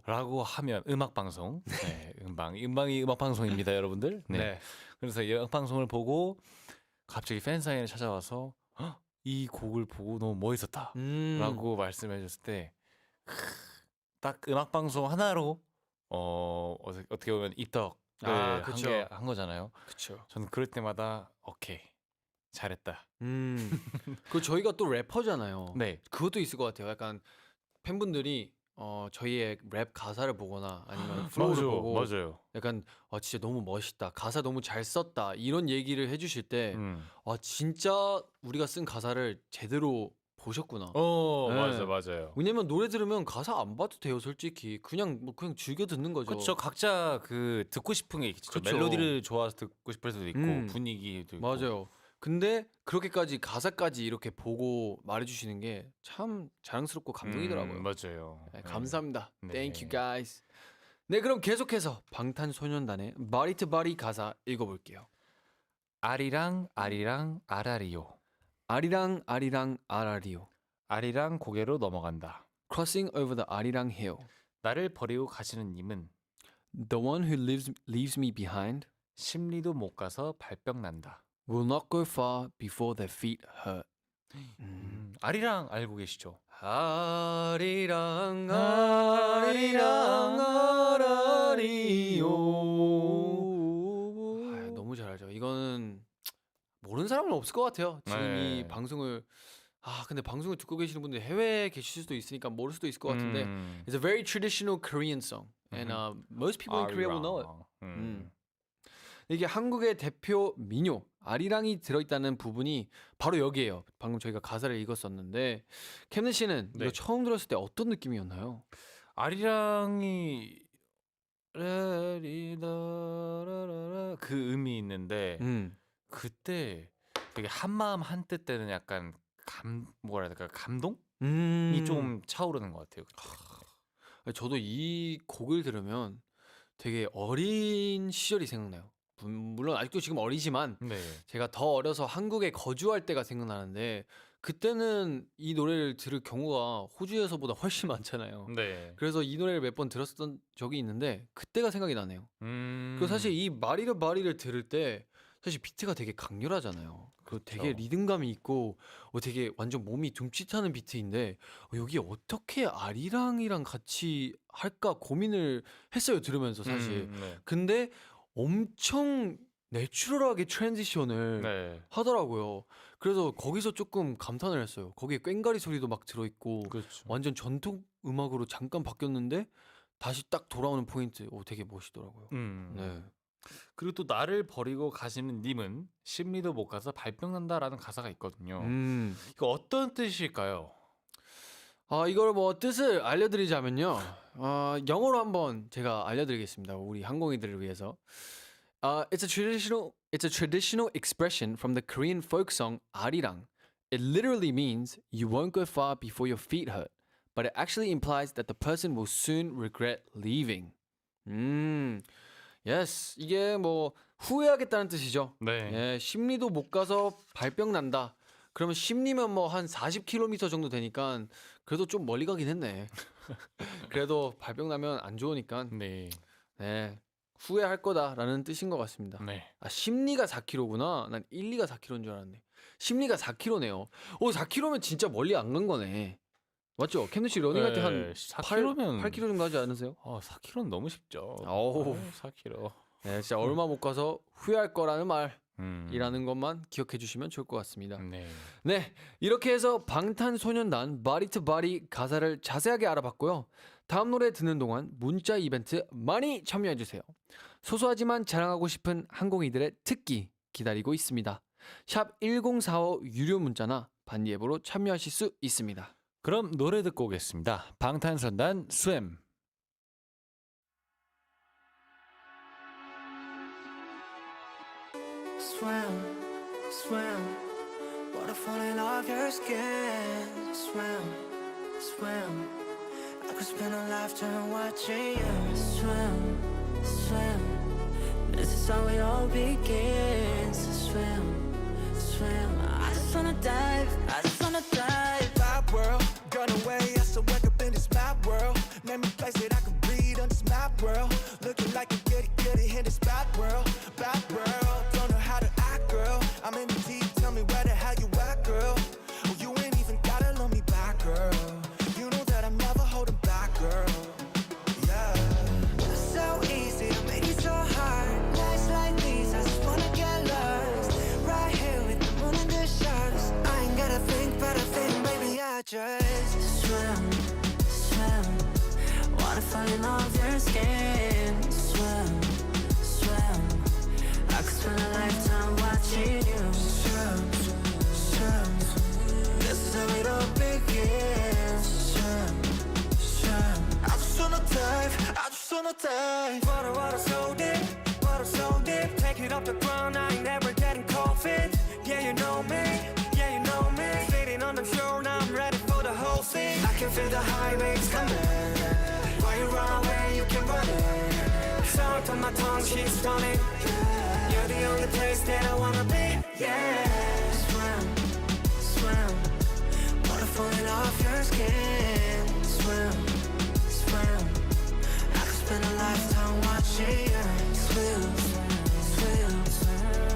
라고 하면 음악 방송, 네, 음방이 음악 방송입니다, 여러분들. 네. 네. 그래서 이 음악 방송을 보고 갑자기 팬사인회 찾아와서 "헉, 이 곡을 보고 너무 멋있었다라고 말씀해 줬을 때 딱 음악 방송 하나로 어떻게 보면 입덕을 그쵸. 한 거잖아요. 그렇죠. 저는 그럴 때마다 오케이 잘했다. 그 저희가 또 래퍼잖아요. 네. 그것도 있을 것 같아요. 약간 팬분들이 저희의 랩 가사를 보거나 아니면 플로우를 보고 맞아요. 약간 진짜 너무 멋있다. 가사 너무 잘 썼다. 이런 얘기를 해주실 때 진짜 우리가 쓴 가사를 제대로 보셨구나. 네. 맞아요. 왜냐면 노래 들으면 가사 안 봐도 돼요, 솔직히. 그냥 즐겨 듣는 거죠. 그렇죠. 각자 그 듣고 싶은 게 있죠. 그쵸. 멜로디를 좋아서 듣고 싶을 수도 있고 음. 분위기도 있고. 맞아요. 근데 그렇게까지 가사까지 이렇게 보고 말해주시는 게 참 자랑스럽고 감동이더라고요. 맞아요. 네, 감사합니다. 네. Thank you guys. 네, 그럼 계속해서 방탄소년단의 Body to Body 가사 읽어볼게요. 아리랑 아라리요. 아리랑 아리랑 아라리요. 아리랑 고개로 넘어간다. Crossing over the 아리랑 hill. 나를 버리고 가시는 님은 The one who leaves me behind 심리도 못 가서 발병 난다. will not go far before their feet hurt. 아리랑 알고 계시죠? 아리랑 아리랑 아라리요. 너무 잘 알죠. 이거는 모르는 사람은 없을 것 같아요. 지금 네. 이 방송을 근데 방송을 듣고 계시는 분들 해외에 계실 수도 있으니까 모를 수도 있을 것 같은데 It's a very traditional Korean song and most people in Korea will know it. 이게 한국의 대표 민요 아리랑이 들어있다는 부분이 바로 여기에요. 방금 저희가 가사를 읽었었는데 캠든 씨는 네. 이거 처음 들었을 때 어떤 느낌이었나요? 아리랑이 그 음이 있는데 그때 되게 한마음 한뜻 되는 약간 뭐라 해야 될까 감동이 좀 차오르는 것 같아요. 그때. 저도 이 곡을 들으면 되게 어린 시절이 생각나요. 물론 아직도 지금 어리지만 네. 제가 더 어려서 한국에 거주할 때가 생각나는데 그때는 이 노래를 들을 경우가 호주에서보다 훨씬 많잖아요. 네. 그래서 이 노래를 몇 번 들었던 적이 있는데 그때가 생각이 나네요. 그리고 사실 이 마리를 들을 때 사실 비트가 되게 강렬하잖아요. 그 되게 그쵸. 리듬감이 있고 되게 완전 몸이 둠칫하는 비트인데 여기 어떻게 아리랑이랑 같이 할까 고민을 했어요, 들으면서 사실. 네. 근데 엄청 내추럴하게 트랜지션을 네. 하더라고요. 그래서 거기서 조금 감탄을 했어요. 거기에 꽹과리 소리도 막 들어있고 그렇죠. 완전 전통 음악으로 잠깐 바뀌었는데 다시 딱 돌아오는 포인트 되게 멋있더라고요. 네. 그리고 또 나를 버리고 가시는 님은 심리도 못 가서 발병 난다라는 가사가 있거든요. 이거 어떤 뜻일까요? 이걸 뭐 뜻을 알려드리자면요. 영어로 한번 제가 알려드리겠습니다. 우리 항공이들을 위해서. It's a traditional expression from the Korean folk song 아리랑. It literally means you won't go far before your feet hurt, but it actually implies that the person will soon regret leaving. Yes, 이게 뭐 후회하겠다는 뜻이죠. 네. 예, 심리도 못 가서 발병 난다. 그러면 심리면 뭐 한 40km 정도 되니까 그래도 좀 멀리 가긴 했네. 그래도 발병 나면 안 좋으니까 네. 네 후회할 거다라는 뜻인 것 같습니다. 네. 아 심리가 4kg구나. 난 1, 2가 4kg인 줄 알았네. 심리가 4kg네요. 오 4kg면 진짜 멀리 안 간 거네. 맞죠? 캔누 씨 러닝할 때 한 4kg면 8kg 정도 하지 않으세요? 4kg는 너무 쉽죠. 어우. 4kg. 네, 진짜 얼마 못 가서 후회할 거라는 음. 말이라는 것만 기억해 주시면 좋을 것 같습니다. 네. 네, 이렇게 해서 방탄소년단 Body to Body 가사를 자세하게 알아봤고요. 다음 노래 듣는 동안 문자 이벤트 많이 참여해 주세요. 소소하지만 자랑하고 싶은 항공이들의 특기 기다리고 있습니다. 샵 1045 유료 문자나 반디 앱으로 참여하실 수 있습니다. 그럼 노래 듣고 오겠습니다. 방탄소년단 SWIM. Swim, swim, water falling off your skin. Swim, swim, I could spend a lifetime watching you swim, swim. This is how it all begins. Swim, swim. I just wanna dive, I just wanna dive. Bad world, gone away. I still wake up in this mad world. Name me place that I can breathe on this mad world. Looking like a goody in this bad world. Bad world, don't know how to act, girl. I'm in the deep, tell me where the hell you at, girl. Oh, you ain't even gotta love me back, girl. You know that I'm never holding back, girl. Yeah. So easy to make it so hard. Nights like these, I just wanna get lost. Right here with the moon and the stars. I ain't gotta think, but I think, baby, I just swim, swim. Water falling off your skin. Swim, swim. I could spend a lifetime watching you swim, swim. This is how it all begins. Swim, swim. I just wanna dive, I just wanna dive. Water so deep, water so deep. Take it off the ground, I ain't never getting cold feet. Yeah, you know me, yeah, you know me. Sitting on the shore, now I'm ready for the whole thing. I can feel the high waves coming. Why you run away, you can run it. Sound on my tongue, she's stunning. You're the only place that I wanna be, yeah. Swim, swim. Water falling off your skin. Swim, swim. I could spend a lifetime watching you swim, swim.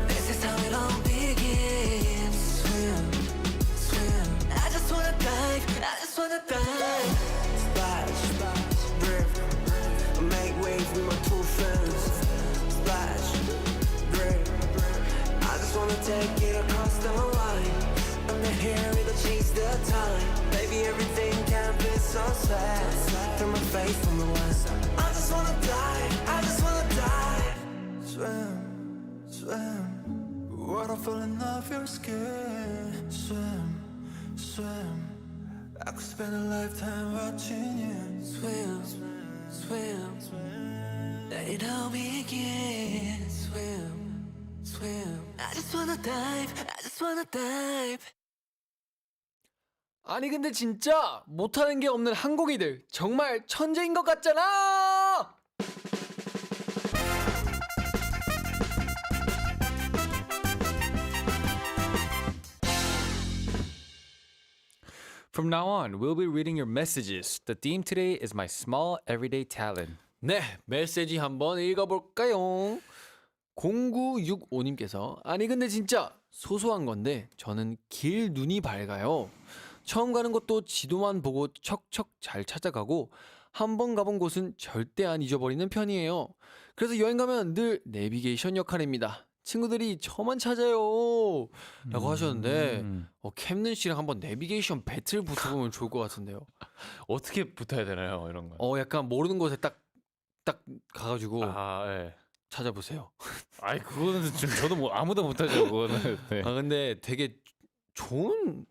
This is how it all begins. Swim, swim. I just wanna dive, I just wanna dive. Splash, drift, make waves with my two friends. Splash, drift, I just wanna take it across the line. Under here, it'll change the time. Baby, everything can be so sad. Through my face from the west. I just wanna die, I just wanna die. Swim, swim, water falling off your skin. Swim, swim, I could spend a lifetime watching you. Swim, swim, let it all begin. Swim, swim. I just wanna dive, I just wanna dive. 아니 근데 진짜 못하는 게 없는 항공이들 정말 천재인 것 같잖아. From now on, we'll be reading your messages. The theme today is my small everyday talent. 네, 메시지 한번 읽어볼까요? 0965님께서 아니 근데 진짜 소소한 건데 저는 길 눈이 밝아요. 처음 가는 곳도 지도만 보고 척척 잘 찾아가고 한 번 가본 곳은 절대 안 잊어버리는 편이에요. 그래서 여행 가면 늘 내비게이션 역할입니다. 친구들이 저만 찾아요 라고 하셨는데 캠는 씨랑 한번 내비게이션 배틀 붙어보면 좋을 것 같은데요. 어떻게 붙어야 되나요? 이런 거. 약간 모르는 곳에 딱 가가지고 예. 찾아보세요. 아이 그거는 좀 저도 뭐 아무도 못하죠. 그거는. 네. 아 근데 되게 좋은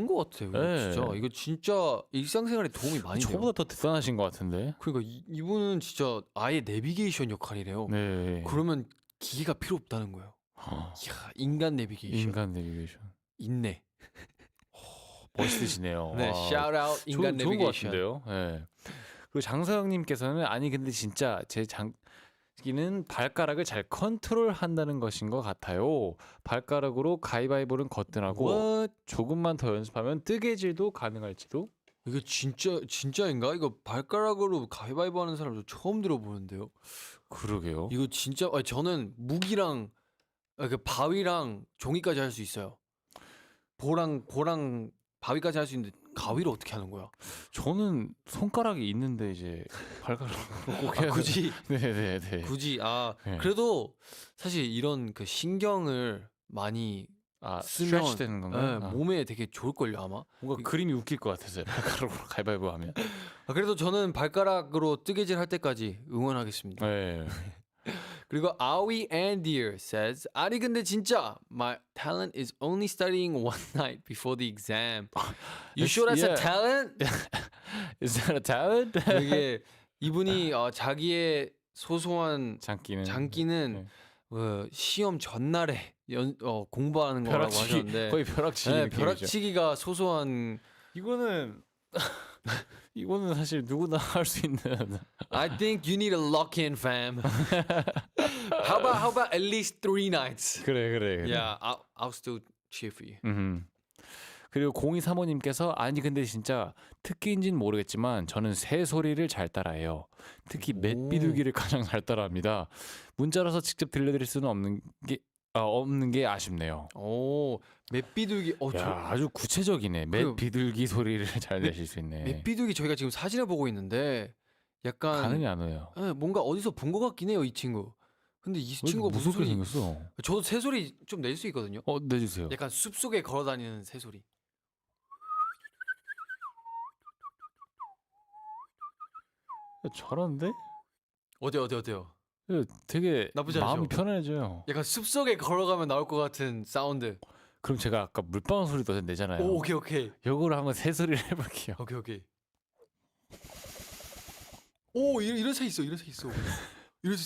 것 같아요. 이거 네. 진짜 이거 진짜 일상생활에 도움이 많이 돼요. 저보다 더 대단하신 것 같은데. 그러니까 이분은 진짜 아예 내비게이션 역할이래요. 네. 그러면 기계가 필요 없다는 거예요. 이야, 인간 내비게이션. 인간 내비게이션. 있네. 멋있으시네요. 네, shout out 인간 좋은 것 내비게이션. 같은데요. 네. 그리고 장서영님께서는 아니 근데 진짜 제 장기는 발가락을 잘 컨트롤한다는 것인 것 같아요. 발가락으로 가위바위보는 거뜬하고 What? 조금만 더 연습하면 뜨개질도 가능할지도. 이거 진짜인가? 이거 발가락으로 가위바위보 하는 사람도 처음 들어보는데요. 그러게요. 이거 진짜 저는 무기랑 그 바위랑 종이까지 할 수 있어요. 보랑 바위까지 할 수 있는데 가위를 어떻게 하는 거야? 저는 손가락이 있는데 이제 발가락으로 꼭 해야 굳이 네네네. 굳이 네. 그래도 사실 이런 그 신경을 많이 쓰면 스트레치 되는 건가요? 네, 몸에 되게 좋을걸요 아마. 뭔가 그림이 웃길 것 같았어요. 발가락으로 가위바위보 하면. 그래도 저는 발가락으로 뜨개질 할 때까지 응원하겠습니다. 네. 그리고 Aoi Andir says 아니 근데 진짜 my talent is only studying one night before the exam. You sure that's a Yeah. talent? Is that a talent? 이게 이분이 자기의 소소한 장기는 네. 시험 전날에 공부하는 거라고 하셨는데 거의 벼락치기 네, 느낌이죠. 벼락치기가 소소한 이거는 이거는 사실 누구나 할 수 있는. I think you need a lock in fam. How about at least 3 nights? 그래. Yeah, I'll still cheer for you. 그리고 0235님께서 아니 근데 진짜 특기인지는 모르겠지만 저는 새 소리를 잘 따라해요. 특히 맷비둘기를 가장 잘 따라합니다. 문자라서 직접 들려드릴 수는 없는 게 아쉽네요. 오, 맷비둘기. 야, 아주 구체적이네. 맷비둘기 소리를 잘 내실 수 있네. 맷비둘기 저희가 지금 사진을 보고 있는데 약간 가늠이 안 와요. 네, 뭔가 어디서 본 것 같긴 해요 이 친구. 근데 이 친구가 무슨 소리 생겼어? 저도 새소리 좀 낼 수 있거든요. 내주세요. 약간 숲 속에 걸어다니는 새소리. 잘하는데? 어때요? 되게 나쁘지 마음이 않죠? 편안해져요. 약간 숲 속에 걸어가면 나올 것 같은 사운드. 그럼 제가 아까 물방울 소리도 내잖아요. 오, 오케이. 요거를 한번 새 소리를 해볼게요. 오케이. 오, 이런 새 있어.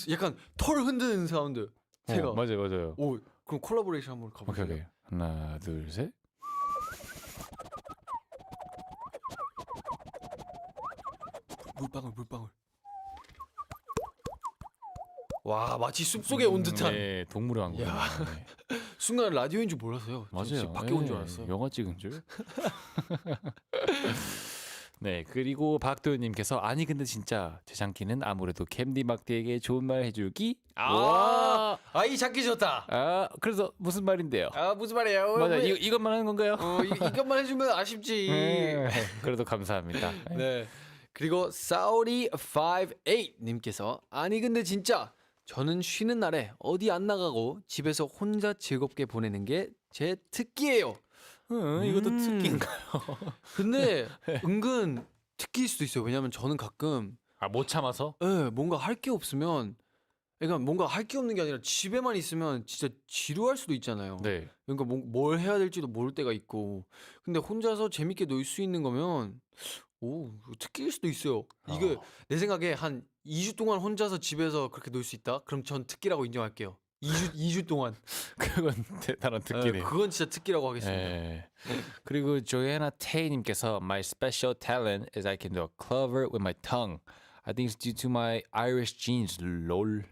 약간 털 흔드는 사운드. 새가. 맞아요. 오, 그럼 콜라보레이션 한번 가볼게요. 오케이. 하나, 둘, 셋. 물방울. 와, 마치 숲 속에 온 듯한. 네, 동물의 왕국. 야. 순간 라디오인 줄 몰랐어요. 저 맞아요. 지금 밖에 온 줄 알았어요. 영화 찍은 줄. 네, 그리고 박도현님께서 아니 근데 진짜 제 장기는 아무래도 캔디 막대에게 좋은 말 해주기. 이 장기 좋다. 그래서 무슨 말인데요? 무슨 말이에요? 맞아, 이것만 하는 건가요? 이것만 해주면 아쉽지. 네, 그래도 감사합니다. 네. 그리고 Saudi58님께서 아니 근데 진짜 저는 쉬는 날에 어디 안 나가고 집에서 혼자 즐겁게 보내는 게 제 특기예요. 이것도 특기인가요? 근데 은근 특기일 수도 있어요. 왜냐면 저는 가끔 못 참아서? 뭔가 할 게 없으면 그러니까 뭔가 할 게 없는 게 아니라 집에만 있으면 진짜 지루할 수도 있잖아요. 네. 그러니까 뭘 해야 될지도 모를 때가 있고 근데 혼자서 재밌게 놀 수 있는 거면 특기일 수도 있어요. 이게 내 생각에 한 2주 동안 혼자서 집에서 그렇게 놀 수 있다? 그럼 전 특기라고 인정할게요. 2주 동안. 그건 대단한 특기네요. 그건 진짜 특기라고 하겠습니다. 네. 그리고 조애나 테이님께서 My special talent is I can do a clover with my tongue. I think it's due to my Irish genes. lol.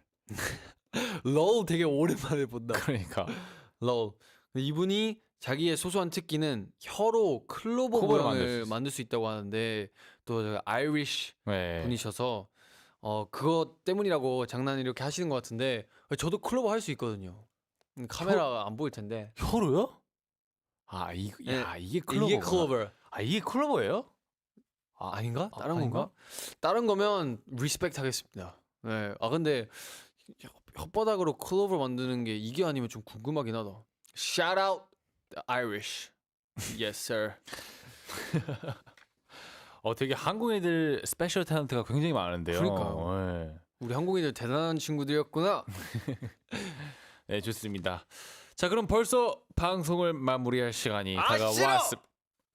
lol 되게 오랜만에 본다. 그러니까. lol. 이분이 자기의 소소한 특기는 혀로 클로버 클로버를 모양을 만들 수 있다고 하는데 또 아이리쉬 네. 분이셔서 그것 때문이라고 장난 이렇게 하시는 것 같은데 저도 클로버 할 수 있거든요. 카메라가 안 보일 텐데. 혀로요? 이게 클로버. 이게 클로버. 이게 클로버예요? 아닌가? 다른 아닌가? 건가? 다른 거면 리스펙트 하겠습니다. 네. 근데 혓바닥으로 클로버 만드는 게 이게 아니면 좀 궁금하긴 하다. Shout out the Irish. Yes, sir. 되게 한국 애들 스페셜 탤런트가 굉장히 많은데요. 그러니까요. 네. 우리 한국인들 대단한 친구들이었구나. 네, 좋습니다. 자, 그럼 벌써 방송을 마무리할 시간이 다가왔습니다.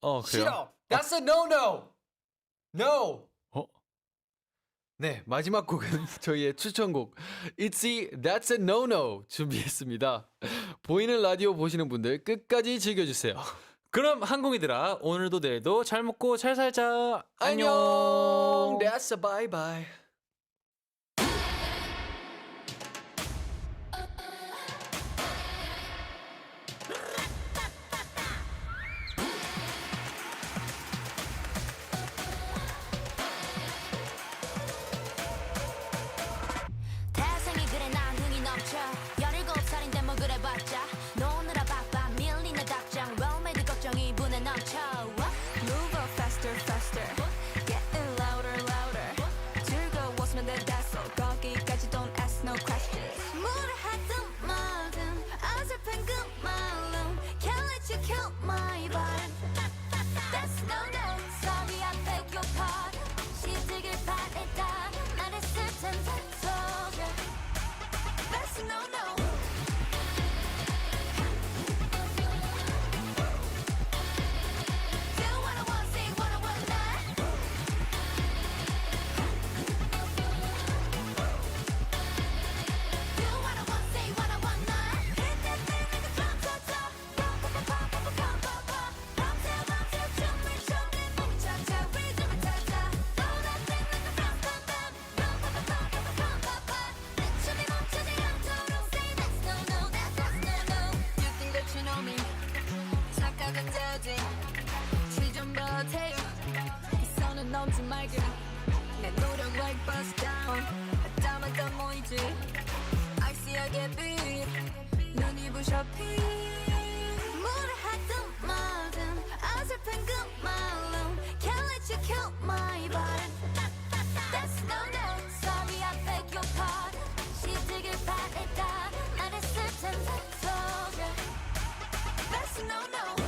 그래요? 싫어. That's a no. No. 네, 마지막 곡은 저희의 추천곡 ITZY That's a No 준비했습니다. 보이는 라디오 보시는 분들 끝까지 즐겨주세요. 그럼 한국이들아, 오늘도 내일도 잘 먹고 잘 살자. 안녕. That's a bye bye. my body. That's no no. Sorry, I beg your pardon. 시직을 바랬다. 말했을 텐데 told you. That's no no. Do what I want, say what I want, not. Do what I want, say what I want, not. Hit that thing like a drum, drum, drum. Bum, bum, bum, bum, bum, bum, bum, bum. Bounce, bounce, 춤을 춰내 뭉쳐져 rhythm 찾아. Throw that thing like a drum, drum, drum. Bum, bum, bum, bum, bum, bum, bum, bum. 내 춤이 멈추지 않도록 say that's no no, that's no no. You think that you know me? 착각은 되지. 취좀 버텨요. 이 선은 넘지 말게. 내 노력 like bust down. 아따마다 모이지. 아이시하게 빛. 눈이 부셔 피. 뭐라 하든 말든 어설픈 그 말로 Can't let you kill my body. That's no no. Sorry, I beg your pardon. 시직을 바랬다. 말했을 텐데 told you. That's no no.